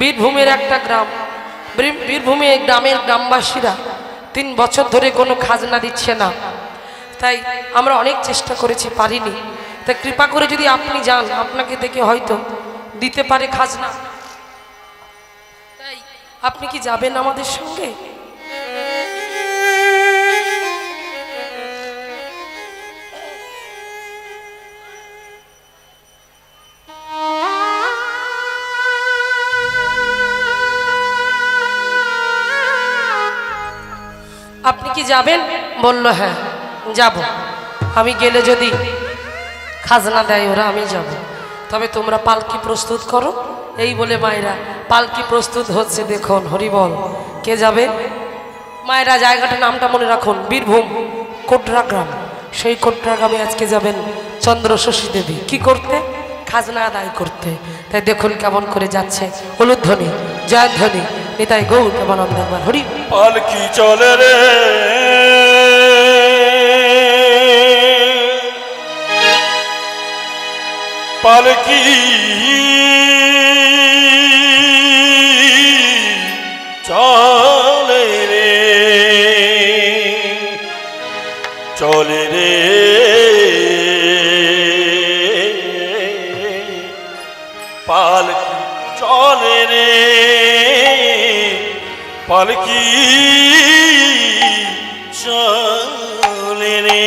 বীরভূমের একটা গ্রাম বীরভূমে গ্রামের গ্রামবাসীরা 3 বছর ধরে কোনো খাজনা দিচ্ছে না তাই আমরা অনেক চেষ্টা করেছি পারিনি তাই কৃপা করে যদি আপনি যান আপনাকে দেখে হয়তো দিতে পারে খাজনা তাই আপনি কি যাবেন আমাদের সঙ্গে কি যাবেন? বলল হ্যাঁ যাব। আমি গেলে যদি খাজনা দেয় ওরা, আমি যাব। তবে তোমরা পালকি প্রস্তুত করো। এই বলে মায়েরা পালকি প্রস্তুত হচ্ছে। দেখুন হরিবল। কে যাবে? মায়েরা জায়গাটার নামটা মনে রাখুন, বীরভূম কোটরা গ্রাম। সেই কোটরা গ্রামে আজকে যাবেন চন্দ্রশশী দেবী। কি করতে? খাজনা আদায় করতে। তাই দেখুন কেমন করে যাচ্ছে হলুধ্বনি, জয়ধ্বনি, নিতাই গৌর প্রেমানন্দ। হরি পালকি চলে রে পালকি চলে রে চলে রে পালকি চলে রে পালকি চলে রে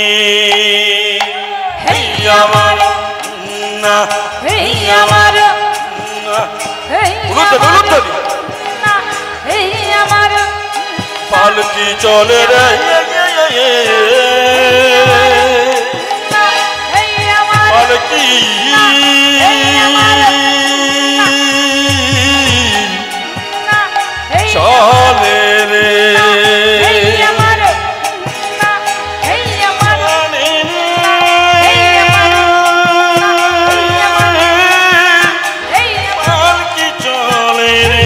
আমার না আমার আমার পালকি চলে রে পালকি চলে রে পালকি চলে রে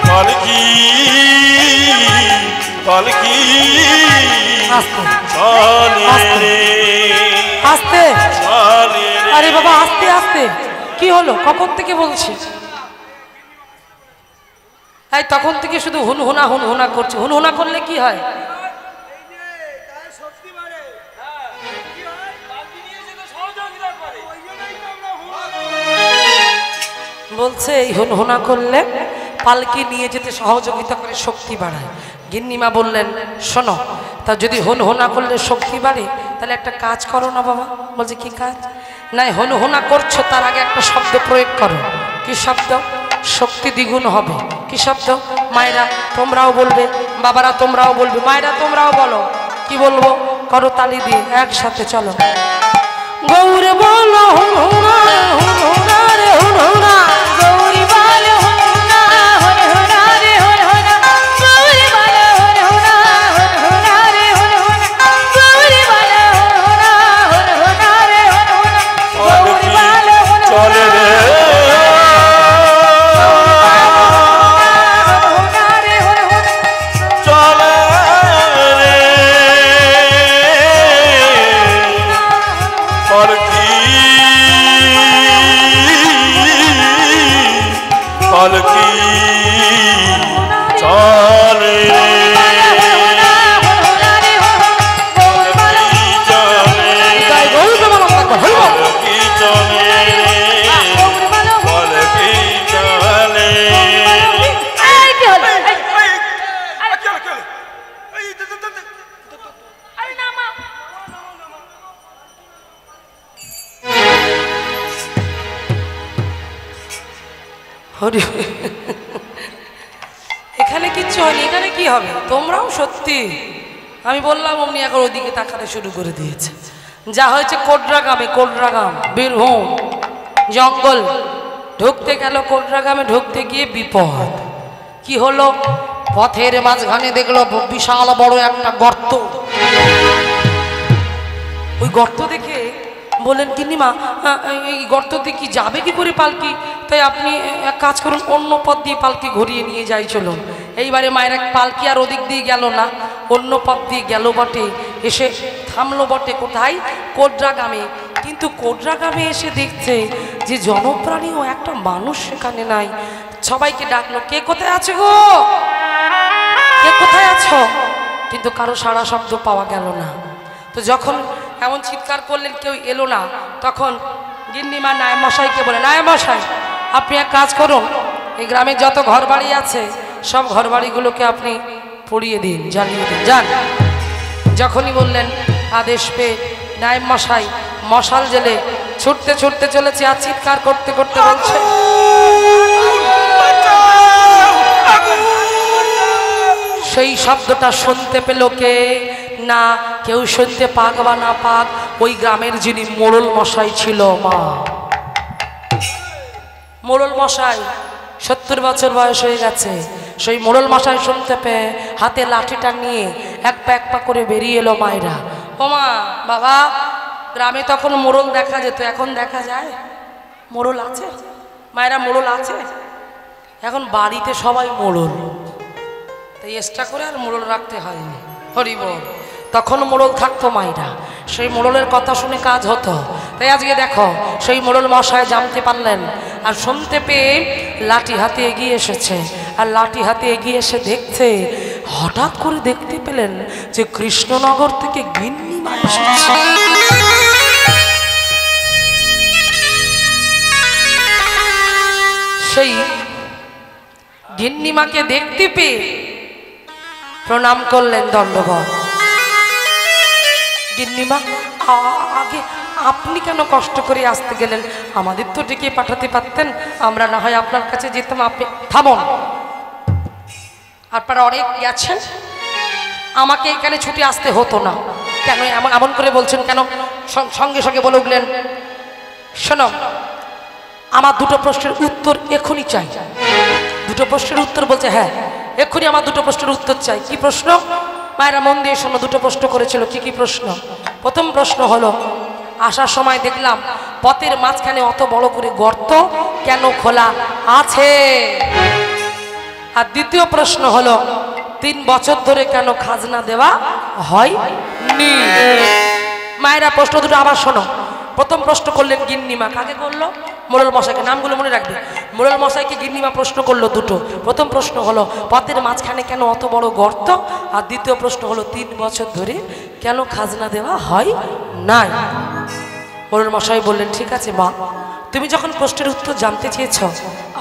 পালকি পালকি চলে রে আস্তে। চলে রে আরে বাবা আস্তে আস্তে। কি হলো? কখন থেকে বলছি? এই তখন থেকে শুধু হুনহুনা হুনহুনা করছে। হুনহুনা করলে কি হয়? বলছে এই হুনহুনা করলে পালকি নিয়ে যেতে সহযোগিতা করে, শক্তি বাড়ায়। গিন্নিমা বললেন শোনো, তা যদি হুনহুনা করলে শক্তি বাড়ে তাহলে একটা কাজ করো না বাবা। বলছে কি কাজ? নাই হুনহুনা করছো তার আগে একটা শব্দ প্রয়োগ করো। কি শব্দ? শক্তি দ্বিগুণ হবে। কি শব্দ? মায়েরা তোমরাও বলবে, বাবারা তোমরাও বলবে, মায়েরা তোমরাও বলো। কি বলবো? করো তালি দিয়ে একসাথে। চলো গৌর বলো হুনহুনা হুনহুনা রে হুনহুনা। গৌরী বল হুনহুনা হুনহুনা রে হুনহুনা। গৌরী বল হুনহুনা হুনহুনা রে হুনহুনা। গৌরী বল হুনহুনা হুনহুনা রে হুনহুনা। গৌরী বল চলে রে হুনহুনা রে হুনহুনা। চলে রে পালকি পালকি চলে রে হুনহুনা রে হুনহুনা। পালকি চলে তাই গৌর প্রেমানন্দ। হরি বল। পালকি চলে গৌরী বল পালকি চলে এই কি হলো? আরে নামা। হরি এখানে কিচ্ছু হয়নি। এখানে কি হবে? তোমরাও সত্যি, আমি বললাম অমনি এখন ওদিকে তাকাতে শুরু করে দিয়েছে। যা হয়েছে কোটরা গ্রামে, কোটরা গ্রাম বীরভূম জঙ্গল। ঢুকতে গেল কোটরা গ্রামে, ঢুকতে গিয়ে বিপদ। কি হলো? পথের মাঝখানে দেখলো বিশাল বড় একটা গর্ত। ওই গর্ত দেখে বললেন গিন্নিমা এই গর্ততে কি যাবে কি করে পালকি? তাই আপনি এক কাজ করুন, অন্য পথ দিয়ে পালকি ঘুরিয়ে নিয়ে যাই চলুন। এইবারে মায়ের এক পালকি আর ওদিক দিয়ে গেল না, অন্য পথ দিয়ে গেল বটে। এসে থামলো বটে কোথায়? কোটরা গ্রামে। কিন্তু কোটরা গ্রামে এসে দেখছে যে জনপ্রাণীও একটা মানুষ সেখানে নাই। সবাইকে ডাকলো, কে কোথায় আছে গো? কে কোথায় আছো? কিন্তু কারো সাড়া শব্দ পাওয়া গেল না। তো যখন এমন চিৎকার করলেন কেউ এলো না, তখন গিন্নিমা নায়েব মশাইকে বলে, নায়েব মশাই আপনি এক কাজ করুন, এই গ্রামে যত ঘর বাড়ি আছে সব ঘর বাড়িগুলোকে আপনি পুড়িয়ে দিন, জ্বালিয়ে দিন, যান। যখনই বললেন আদেশ পেয়ে নায়েব মশাই মশাল জেলে ছুটতে ছুটতে চলেছে আর চিৎকার করতে করতে বলছে, সেই শব্দটা শুনতে পেল কে না, কেউ শুনতে পাক বা না পাক, ওই গ্রামের যিনি মোড়ল মশাই ছিল মা। মোড়ল মশাই 70 বছর বয়স হয়ে গেছে। সেই মোড়ল মশাই শুনতে পেয়ে হাতে লাঠিটা নিয়ে এক পা করে বেরিয়ে এলো মায়েরা। ও মা, বাবা, গ্রামে তখন মোড়ল দেখা যেত, এখন দেখা যায়? মোড়ল আছে মায়েরা? মোড়ল আছে? এখন বাড়িতে সবাই মোড়ল, তাই এক্সট্রা করে আর মোড়ল রাখতে হয়নি। হরি বল। তখন মোড়ল থাকতো মায়েরা, সেই মোড়লের কথা শুনে কাজ হতো। তাই আজকে দেখো সেই মোড়ল মশাই জানতে পারলেন আর শুনতে পেয়ে লাঠি হাতে এগিয়ে এসেছে। আর লাঠি হাতে এগিয়ে এসে দেখছে, হঠাৎ করে দেখতে পেলেন যে কৃষ্ণনগর থেকে গিন্নি মা এসেছে। সেই গিন্নিমাকে দেখতে পেয়ে প্রণাম করলেন, দণ্ডবত। গিন্নিমা, আগে আপনি কেন কষ্ট করে আসতে গেলেন? আমাদের তো ডেকে পাঠাতে পারতেন, আমরা না হয় আপনার কাছে যেতাম। আপনি থামুন, আপনারা অনেক গেছেন, আমাকে এখানে ছুটে আসতে হতো না। কেন এমন করে বলছেন কেন? সঙ্গে সঙ্গে বলে উঠলেন, শোনো, আমার দুটো প্রশ্নের উত্তর এখনই চাই। দুটো প্রশ্নের উত্তর? বলছে হ্যাঁ, এক্ষুনি আমার দুটো প্রশ্নের উত্তর চাই। কি প্রশ্ন? মায়েরা মন দিয়ে শোনো, দুটো প্রশ্ন করেছিল। কি কি প্রশ্ন? প্রথম প্রশ্ন হলো, আসার সময় দেখলাম পথের মাঝখানে অত বড় করে গর্ত কেন খোলা আছে? আর দ্বিতীয় প্রশ্ন হলো, 3 বছর ধরে কেন খাজনা দেওয়া হয়নি? মায়েরা প্রশ্ন দুটো আবার শোনো। প্রথম প্রশ্ন করলেন গিন্নিমা, কাকে করলো? মোড়ল মশাইকে। নামগুলো মনে রাখবে। মোড়ল মশাইকে গিন্নিমা প্রশ্ন করলো দুটো। প্রথম প্রশ্ন হলো, পথের মাঝখানে কেন অত বড় গর্ত? আর দ্বিতীয় প্রশ্ন হলো, 3 বছর ধরে কেন খাজনা দেওয়া হয় নাই? মোড়ল মশাই বললেন, ঠিক আছে মা, তুমি যখন প্রশ্নের উত্তর জানতে চেয়েছ,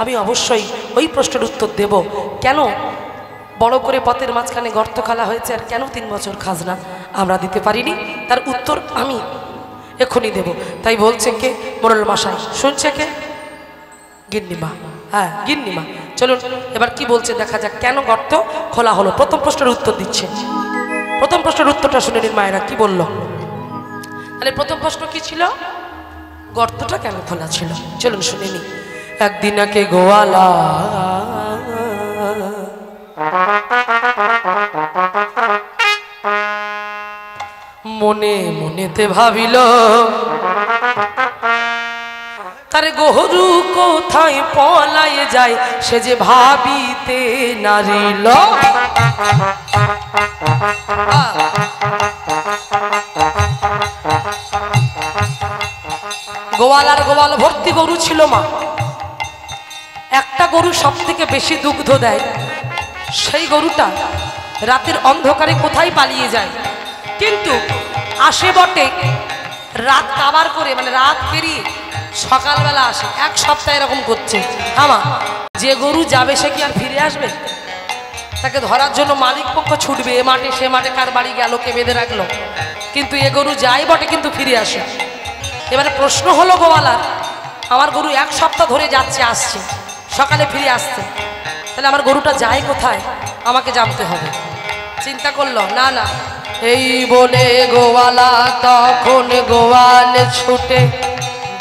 আমি অবশ্যই ওই প্রশ্নের উত্তর দেব। কেন বড় করে পথের মাঝখানে গর্ত খোলা হয়েছে আর কেন 3 বছর খাজনা আমরা দিতে পারিনি, তার উত্তর আমি এখনই দেব। তাই বলছে কে? মোড়ল মশাই। শুনছে কে? গিন্নিমা। হ্যাঁ, গিন্নিমা। চলুন এবার কি বলছে দেখা যাক, কেন গর্ত খোলা হলো। প্রথম প্রশ্নের উত্তর দিচ্ছে। প্রথম প্রশ্নের উত্তরটা শুনে নিন মায়েরা কি বলল। তাহলে প্রথম প্রশ্ন কি ছিল? গর্তটা কেন খোলা ছিল? চলুন শুনে নি। একদিন আগে গোয়ালা মনে মনেতে ভাবিল, তার গরু কোথায় পলায় যায় সে যে ভাবিতে নারিল। গোয়ালার গোয়াল ভর্তি গরু ছিল মা। একটা গরু সব থেকে বেশি দুগ্ধ দেয়, সেই গরুটা রাতের অন্ধকারে কোথায় পালিয়ে যায়, কিন্তু আসে বটে রাত কাবার করে, মানে রাত পেরিয়ে সকালবেলা আসে। 1 সপ্তাহ এরকম করছে। আমা যে গরু যাবে সে কি আর ফিরে আসবে? তাকে ধরার জন্য মালিক পক্ষ ছুটবে, এ মাঠে সে মাঠে, কার বাড়ি গেল, কে বেঁধে রাখলো। কিন্তু এ গরু যায় বটে কিন্তু ফিরে আসে। এবারে প্রশ্ন হলো গোয়ালার, আমার গরু 1 সপ্তাহ ধরে যাচ্ছে আসছে, সকালে ফিরে আসছে, তাহলে আমার গরুটা যায় কোথায়? আমাকে জানতে হবে। চিন্তা করলো, না না, এই বলে গোয়ালা তখন গোয়ালে ছুটে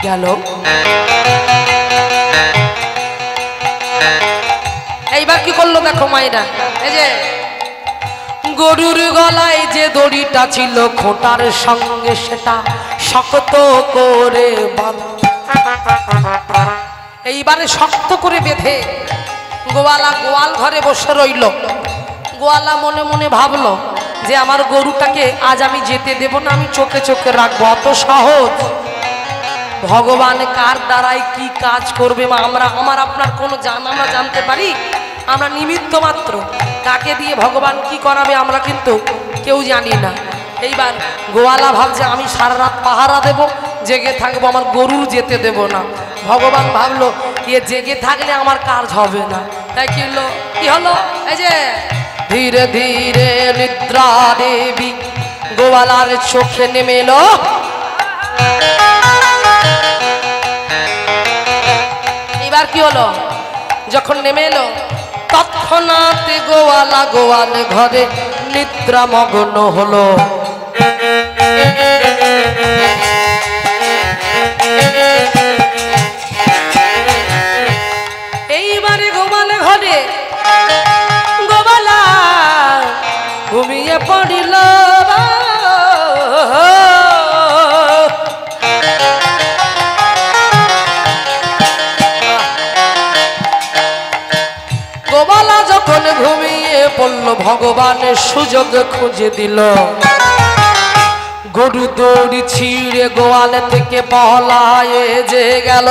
গেল। এইবার কি করলো দেখো মায়েরা, এই যে গরুর গলায় যে দড়িটা ছিল খোঁটার সঙ্গে সেটা শক্ত করে বাঁধ। এইবারে শক্ত করে বেঁধে গোয়ালা গোয়াল ঘরে বসে রইল। গোয়ালা মনে মনে ভাবলো যে আমার গরুটাকে আজ আমি যেতে দেব না, আমি চোখে চোখে রাখবো। অত সহজ? ভগবান কার দ্বারাই কি কাজ করবে মা, আমার আপনার কোনো আমরা জানতে পারি? আমরা নিমিত্ত মাত্র। কাকে দিয়ে ভগবান কি করাবে আমরা কিন্তু কেউ জানি না। এইবার গোয়ালা ভাবছে আমি সারা রাত পাহারা দেব, জেগে থাকবো, আমার গরু যেতে দেব না। ভগবান ভাবলো এ জেগে থাকলে আমার কাজ হবে না। তাই কি হলো, এই যে ধীরে ধীরে নিদ্রা দেবী গোয়ালার চোখে নেমে এলো। এবার কি হলো, যখন নেমে এলো তৎক্ষণাৎ গোয়ালা গোয়াল ঘরে নিদ্রামগ্ন হলো। এইবারে গোয়াল ঘরে গোবালা ঘুমিয়ে পড়িল। গোবালা যখন ঘুমিয়ে পড়ল ভগবানের সুযোগ খুঁজে দিল। গরু দড়ি ছিঁড়ে গোয়াল থেকে পলায়ে যে গেল।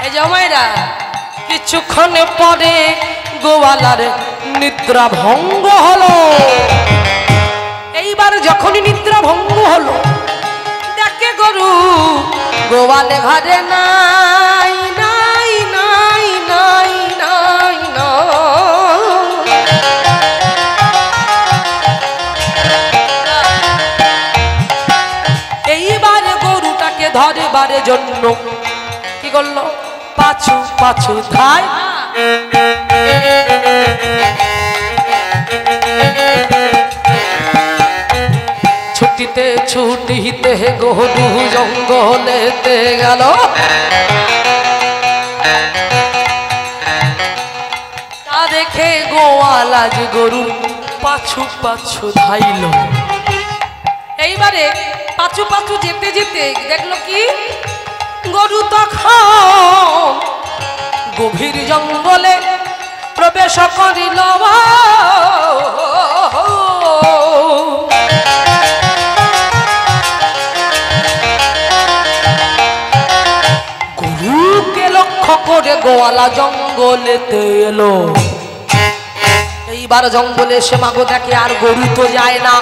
এই জামাইরা কিছুক্ষণ পরে গোয়ালার নিদ্রা ভঙ্গ হলো। এইবার যখনই নিদ্রা ভঙ্গ হলো দেখে গরু গোয়ালে ঘরে নাই নাই নাই নাই নাই এইবারে গরুটাকে ধরবারের জন্য কি করলো পাছু পাছু ধায়। ছুটিতে ছুটিতে গরু জঙ্গলেতে গেল। তা দেখে গোয়ালা যে গরু পাছু পাছু ধাইল। এইবারে পাছু পাছু যেতে যেতে দেখলো কি গরু তখন গভীর জঙ্গলে প্রবেশ করিল। গরুকে লক্ষ্য করে গোয়ালা জঙ্গলেতে এলো। এইবার জঙ্গলে এসে মাগো দেখে আর গরু তো যায় না।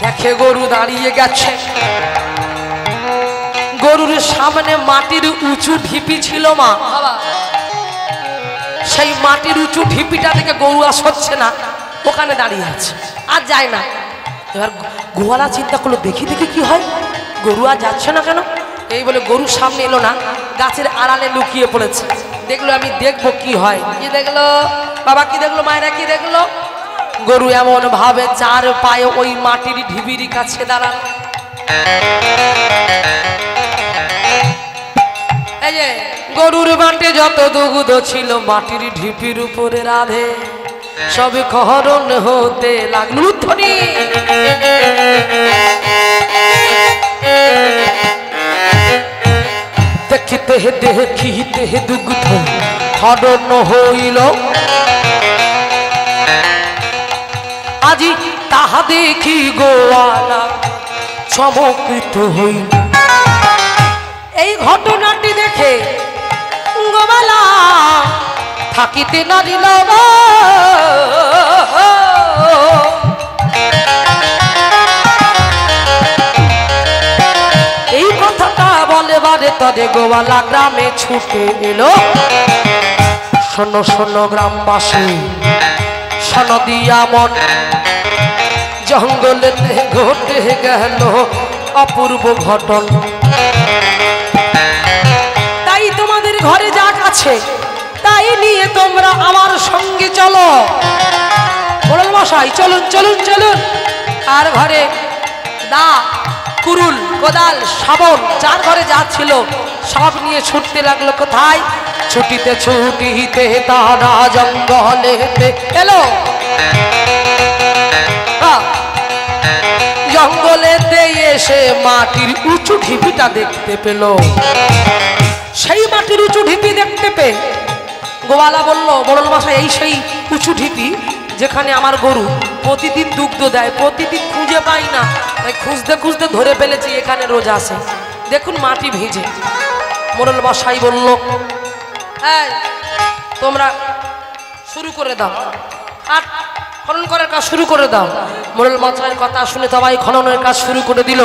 দেখে গরু দাঁড়িয়ে গেছে। গরুর সামনে মাটির উঁচু ঢিপি ছিল মা। সেই মাটির উঁচু ঢিপিটা থেকে গরু আর সরছে না, ওখানে দাঁড়িয়ে আছে, আর যায় না। এবার গোয়ালা চিন্তা করলো দেখি দেখি কি হয়, গরু আর যাচ্ছে না কেন। এই বলে গরুর সামনে এলো না, গাছের আড়ালে লুকিয়ে পড়েছে। দেখলো আমি দেখবো কি হয়। কি দেখলো বাবা, কি দেখলো মায়েরা, কি দেখলো? গরু এমন ভাবে চার পায়ে ওই মাটির ঢিবির কাছে দাঁড়ালো। এই যে গরুর বাটে যত দুগ্ধ ছিল মাটির ঢিপির উপরে রাধে সব খরণ হতে লাগলো। ধ্বনি দেখিতে দেখিতে দুগ্ধ খরণ হইল। আজি তাহা দেখি গোয়ালা চমকিত হইল। এই ঘটনাটি দেখে গোয়ালা থাকিতে নারিল। এই কথাটা বলে বারে তরে গোয়ালা গ্রামে ছুটে এলো। শোনো শোনো গ্রামবাসী, শোনো দিয়া মন, জঙ্গলেতে ঘটে গেল অপূর্ব ঘটন। তাই তোমাদের ঘরে যা আছে তাই নিয়ে তোমরা আমার সঙ্গে চলো। মোড়ল মশাই চলুন চলুন চলুন। আর ঘরে দা, কুরুল, কোদাল, শাবল যার ঘরে যা ছিল সব নিয়ে ছুটতে লাগলো। কোথায়? ছুটিতে ছুটিতে তারা জঙ্গলেতে এলো। জঙ্গলেতে এসে মাটির উঁচু ঢিপিটা দেখতে পেল। সেই মাটির উঁচু ঢিপি দেখতে পেয়ে গোয়ালা বলল, মোড়ল মশাই এই সেই উঁচু ঢিপি যেখানে আমার গরু প্রতিদিন দুগ্ধ দেয়, প্রতিদিন খুঁজে পাই না, তাই খুঁজতে খুঁজতে ধরে ফেলেছি, এখানে রোজ আসে, দেখুন মাটি ভিজে। মোড়ল মশাই বলল, এই তোমরা শুরু করে দাও, আর খনন করার কাজ শুরু করে দাও। মোড়ল মশাইয়ের কথা শুনে সবাই খননের কাজ শুরু করে দিল।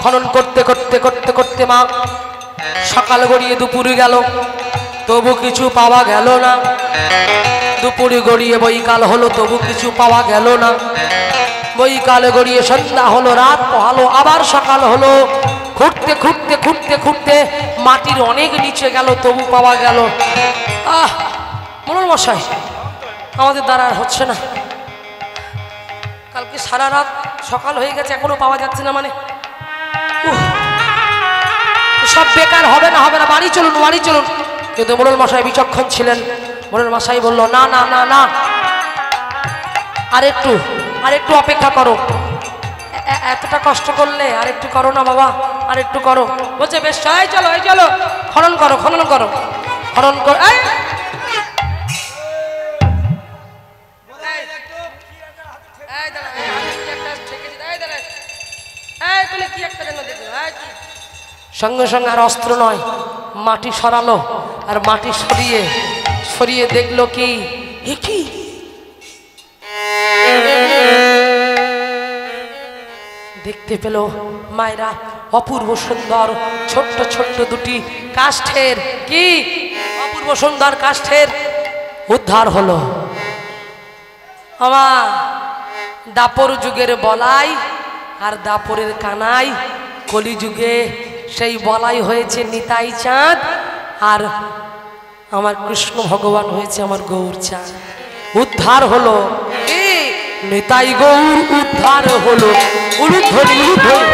খনন করতে করতে করতে করতে মা সকাল গড়িয়ে দুপুরে গেল, তবু কিছু পাওয়া গেল না। দুপুরে গড়িয়ে বৈকাল হলো, তবু কিছু পাওয়া গেল না। বৈকাল গড়িয়ে সন্ধ্যা হলো, রাত পোহালো, আবার সকাল হলো। ঘুরতে ঘুরতে ঘুরতে ঘুরতে মাটির অনেক নিচে গেল, তবু পাওয়া গেল। মোড়ল মশাই, আমাদের দ্বারা আর হচ্ছে না। কালকে সারা রাত সকাল হয়ে গেছে, এখনো পাওয়া যাচ্ছে না। মানে সব বেকার, হবে না হবে না, বাড়ি চলুন বাড়ি চলুন। কিন্তু মোড়ল মশাই বিচক্ষণ ছিলেন। মোড়ল মশাই বলল, না না না না, আরেকটু অপেক্ষা করো। এতটা কষ্ট করলে আরেকটু করো না বাবা, আরেকটু করো। বলছে বেশ, এই চলো এই চলো, খনন করো খনন করো খনন করো। সঙ্গে সঙ্গে আর অস্ত্র নয়, মাটি সরালো। আর মাটি সরিয়ে সরিয়ে দেখলো কি, কি দেখতে পেল মায়েরা অপূর্ব সুন্দর ছোট্ট ছোট্ট দুটি কাষ্ঠের, কি অপূর্ব সুন্দর কাষ্ঠের উদ্ধার হলো। আমার দাপর যুগের বলাই আর দাপরের কানাই, কলিযুগে সেই বলাই হয়েছে নিতাই চাঁদ, আর আমার কৃষ্ণ ভগবান হয়েছে আমার গৌর চাঁদ। উদ্ধার হলো, নিতাই গৌর উদ্ধার হলো। উলুধ্বনি উলুধ্বনি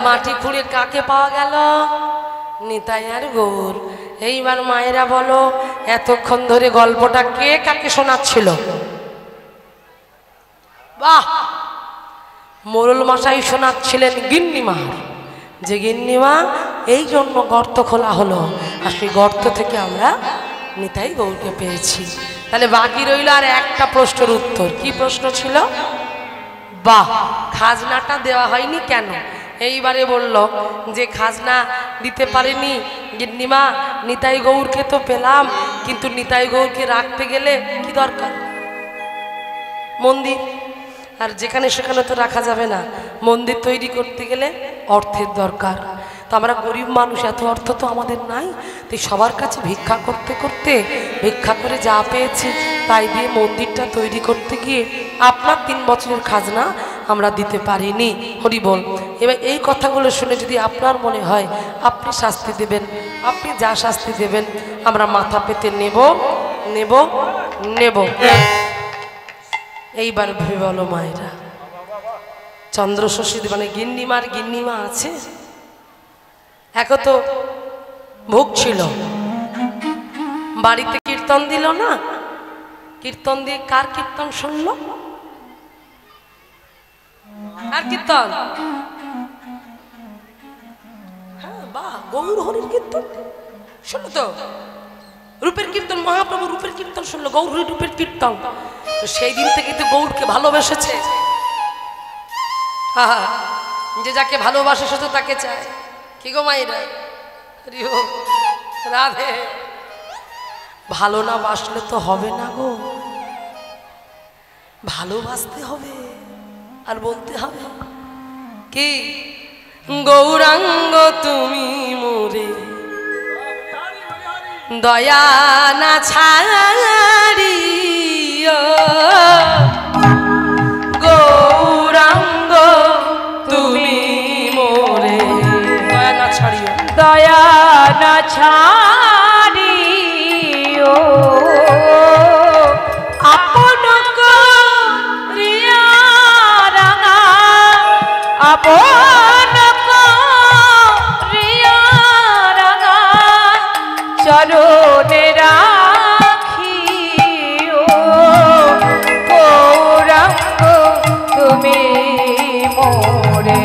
মাটি খুঁড়ে কাকে পাওয়া গেল? নিতাই আর গৌর। এইবার মায়েরা বলো, এতক্ষণ ধরে গল্পটা কে কাকে শোনাচ্ছিল? বাহ, মোড়ল মশাই শোনাচ্ছিলেন গিন্নিমার, যে গিন্নিমা এই জন্য গর্ত খোলা হলো, আর সেই গর্ত থেকে আমরা নিতাই গৌরকে পেয়েছি। তাহলে বাকি রইল আর একটা প্রশ্নের উত্তর। কি প্রশ্ন ছিল? বাহ, খাজনাটা দেওয়া হয়নি কেন? এইবারে বলল যে খাজনা দিতে পারেনি গিন্নিমা, নিতাই গৌরকে তো পেলাম, কিন্তু নিতাই গৌরকে রাখতে গেলে কি দরকার? মন্দির। আর যেখানে সেখানে তো রাখা যাবে না, মন্দির তৈরি করতে গেলে অর্থের দরকার। তো আমরা গরিব মানুষ, এত অর্থ তো আমাদের নাই। তো সবার কাছে ভিক্ষা করতে করতে ভিক্ষা করে যা পেয়েছি তাই দিয়ে মন্দিরটা তৈরি করতে গিয়ে আপনার 3 বছরের খাজনা আমরা দিতে পারিনি। হরি বল। এবার এই কথাগুলো শুনে যদি আপনার মনে হয় আপনি শাস্তি দেবেন, আপনি যা শাস্তি দেবেন আমরা মাথা পেতে নেব নেব নেব। এইবার ভেবে বলো মায়েরা, চন্দ্রশশী মানে গিন্নিমার গিন্নিমা আছে, এক তো ভোগ ছিল, বাড়িতে কীর্তন দিল না, কীর্তন দিয়ে কার কীর্তন শুনলো? আর কীর্তন, হ্যাঁ বাহ, গৌর হরির কীর্তন শুনলো তো। রূপের কীর্তন, মহাপ্রভু রূপের কীর্তন শুনলো, গৌর হরি রূপের কীর্তন। তো সেই দিন থেকে তো গৌরকে ভালোবেসেছে। যে যাকে ভালোবাসে সে তো তাকে চায়। কি গো মায়েরা, রাধে। ভালো না বাসলে তো হবে না গো, ভালোবাসতে হবে আর বলতে হবে কি, গৌরাঙ্গ তুমি মোরে দয়া না ছাড়িও, গৌরাঙ্গ তুমি মোরে দয়া না ছাড়িও, দয়া না ছাড়িও, আপন করিয়া রাঙা, আপন করিয়া রাঙা চরণে রাখিও, গৌরাঙ্গ তুমি মোরে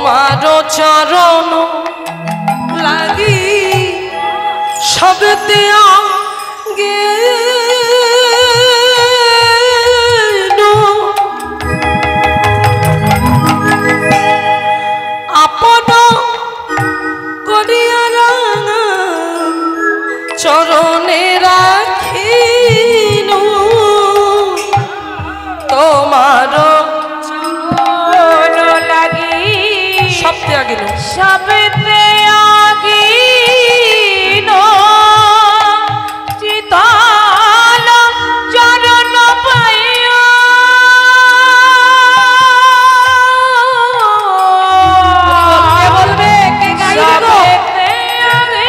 তোমার চরণ লাগি সবতে আগে আপন করিয়া চরণে রাখিনু তোমার চরণ লাগি সবতে আগিল সবতে আগিন চিতাল চরণ পাইয়া কে বলবে কে গাইবে গো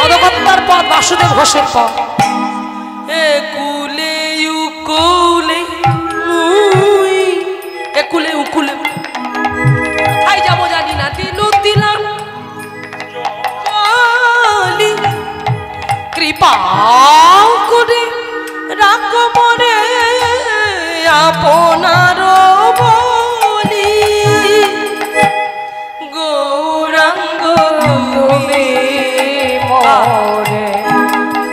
অধকত্তার পদ বাসুদেব ঘোষের পদ একুলে উকুলে মুই একুলে উকুলে কোথায় যাবো জানি না দিলু দিলাম জলি কৃপা করে রাখো মরে আপনার বলি গৌরাঙ্গ তুমি মোরে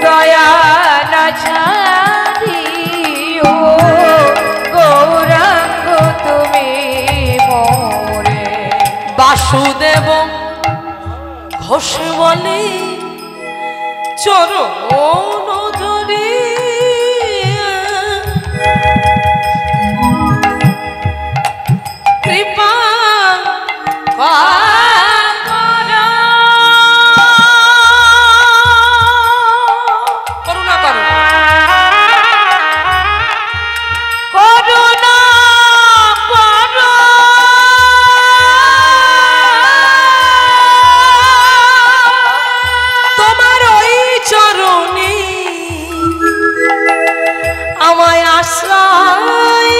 দয়া না ছাড়িও গৌরাঙ্গ তুমি মোরে বাসুদেব ঘোষ বলে চরণ ধরে কৃপা করুণা করো করুণা করো তোমার ওই চরণে আমায় আশ্রয়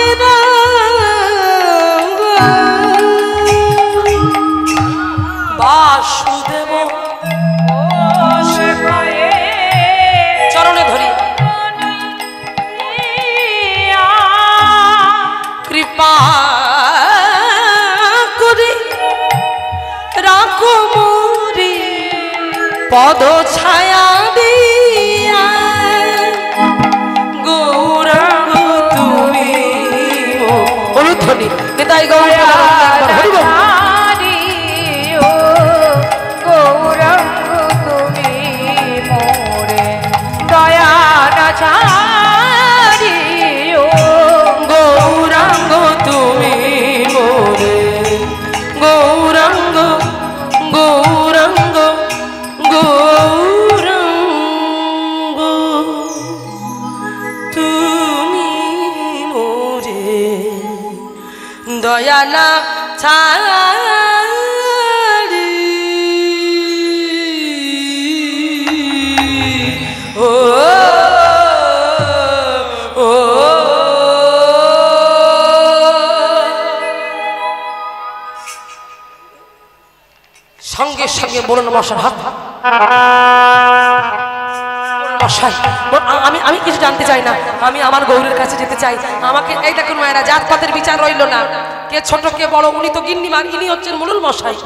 বাসুদেব চরণে ধরি কৃপা করে রাখো মোরে পদ ছায়া দিয়া গৌরাঙ্গ তুমি অনুধ্বনি নিতাই গৌরা হরিব ছাড়িও গৌরাঙ্গ তুমি মোরে দয়া না ছাড়িও গৌরাঙ্গ তুমি মোরে গৌরাঙ্গ গৌরাঙ্গ গৌরাঙ্গ তুমি মোরে দয়া না ছাড়ি ও ও সঙ্গে সঙ্গে বলুন মশার হাত মশাই আমি আমি কিছু জানতে চাই না আমি আমার গৌরের কাছে যেতে চাই আমাকে এই দেখুন মায়েরা জাতপাতের বিচার রইল না কে ছোট কে বড় উনি তো গিন্নি মান ইনি হচ্ছেন মুলুল মশাই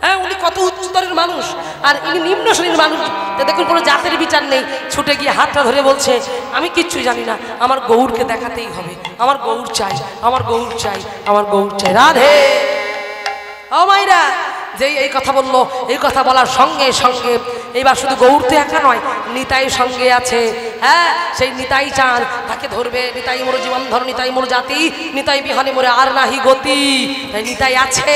হ্যাঁ উনি কত উচ্চতরের মানুষ আর ইনি নিম্ন শ্রেণীর মানুষ তো দেখুন কোনো জাতের বিচার নেই ছুটে গিয়ে হাতটা ধরে বলছে আমি কিচ্ছু জানি না আমার গৌরকে দেখাতেই হবে আমার গৌর চাই আমার গৌর চাই আমার গৌর চাই রাধে ও মাইরা যেই এই কথা বললো এই কথা বলার সঙ্গে সঙ্গে এইবার শুধু গৌর তো একা নয় নিতাই সঙ্গে আছে হ্যাঁ সেই নিতাই চাঁদ তাকে ধরবে নিতাই মোর জীবন ধর নিতাই মোর জাতি নিতাই বিহানে মোরে আর নাহি গতি তাই নিতাই আছে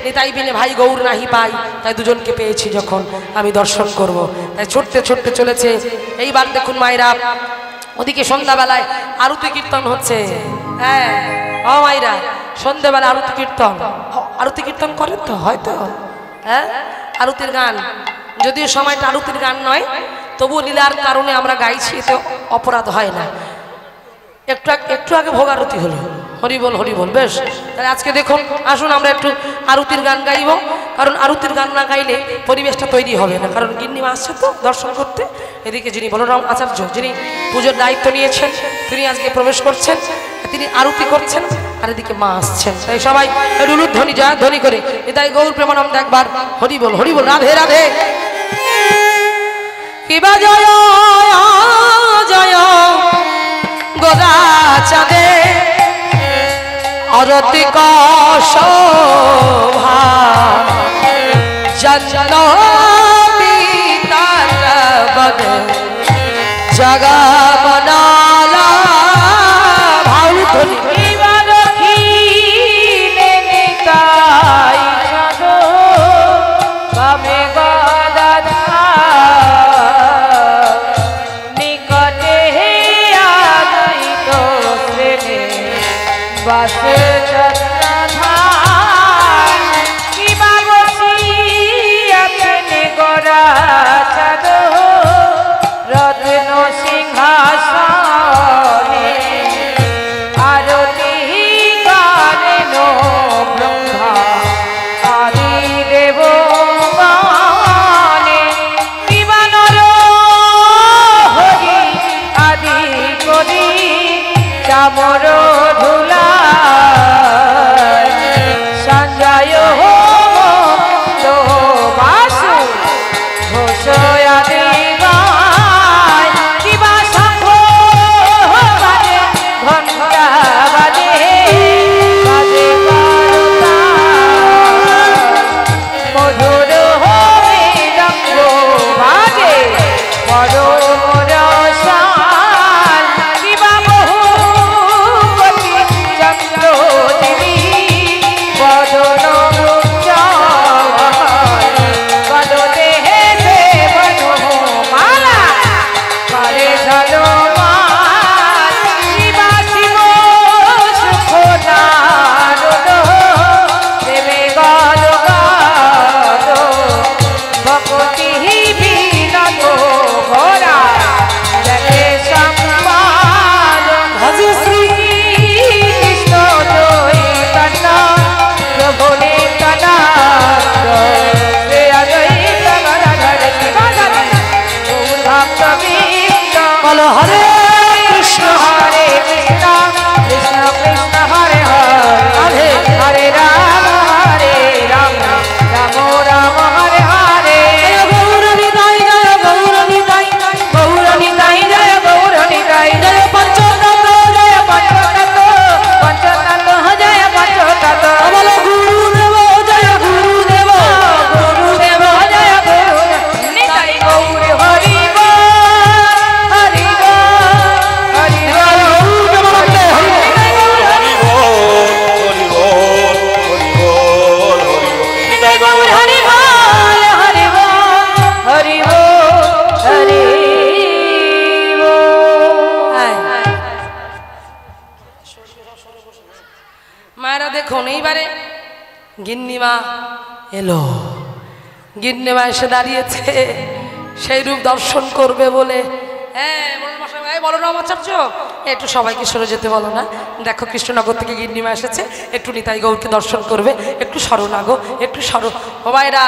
নিতাই বিনে ভাই গৌর নাহি পাই তাই দুজনকে পেয়েছি যখন আমি দর্শন করব তাই ছুটতে ছুটতে চলেছে এইবার দেখুন মায়েরা ওদিকে সন্ধ্যাবেলায় আরতি কীর্তন হচ্ছে হ্যাঁ ও মাইরা সন্ধ্যাবেলা আরতি কীর্তন করেন তো হয়তো হ্যাঁ আরতির গান যদিও সময়টা আরতির গান নয় তবু লীলার কারণে আমরা গাইছি এতে অপরাধ হয় না একটু আগে ভোগ আরতি হলো হরিবল হরিবল বেশ তাহলে আজকে দেখুন আসুন আমরা একটু আরতির গান গাইব কারণ আরতির গান না গাইলে পরিবেশটা তৈরি হবে না কারণ গিন্নিমা আসছে তো দর্শন করতে এদিকে যিনি বলরাম আচার্য যিনি পুজোর দায়িত্ব নিয়েছেন তিনি আজকে প্রবেশ করছেন তিনি আরতি করছেন আর এদিকে মা আসছেন। তাই সবাই রুলুর ধ্বনি জয় ধ্বনি করে এটাই গৌর প্রেমানন্দ একবার হরি বল রাধে রাধে। কিবা জয় জয় গোরা চাঁদে অরতি কশোভা জন্ম পিতার বদ জগা বনালা ভাউ ধ্বনি গিন্নিমা এলো। গিন্নিমা এসে দাঁড়িয়েছে সেই রূপ দর্শন করবে বলে। হ্যাঁ বলো না আচার্য, একটু সবাইকে সরে যেতে বলো না। দেখো কৃষ্ণনগর থেকে গিন্নিমা এসেছে, একটু নিতাই গৌরকে দর্শন করবে, একটু সরো না গো, একটু সরো। ও ভাইরা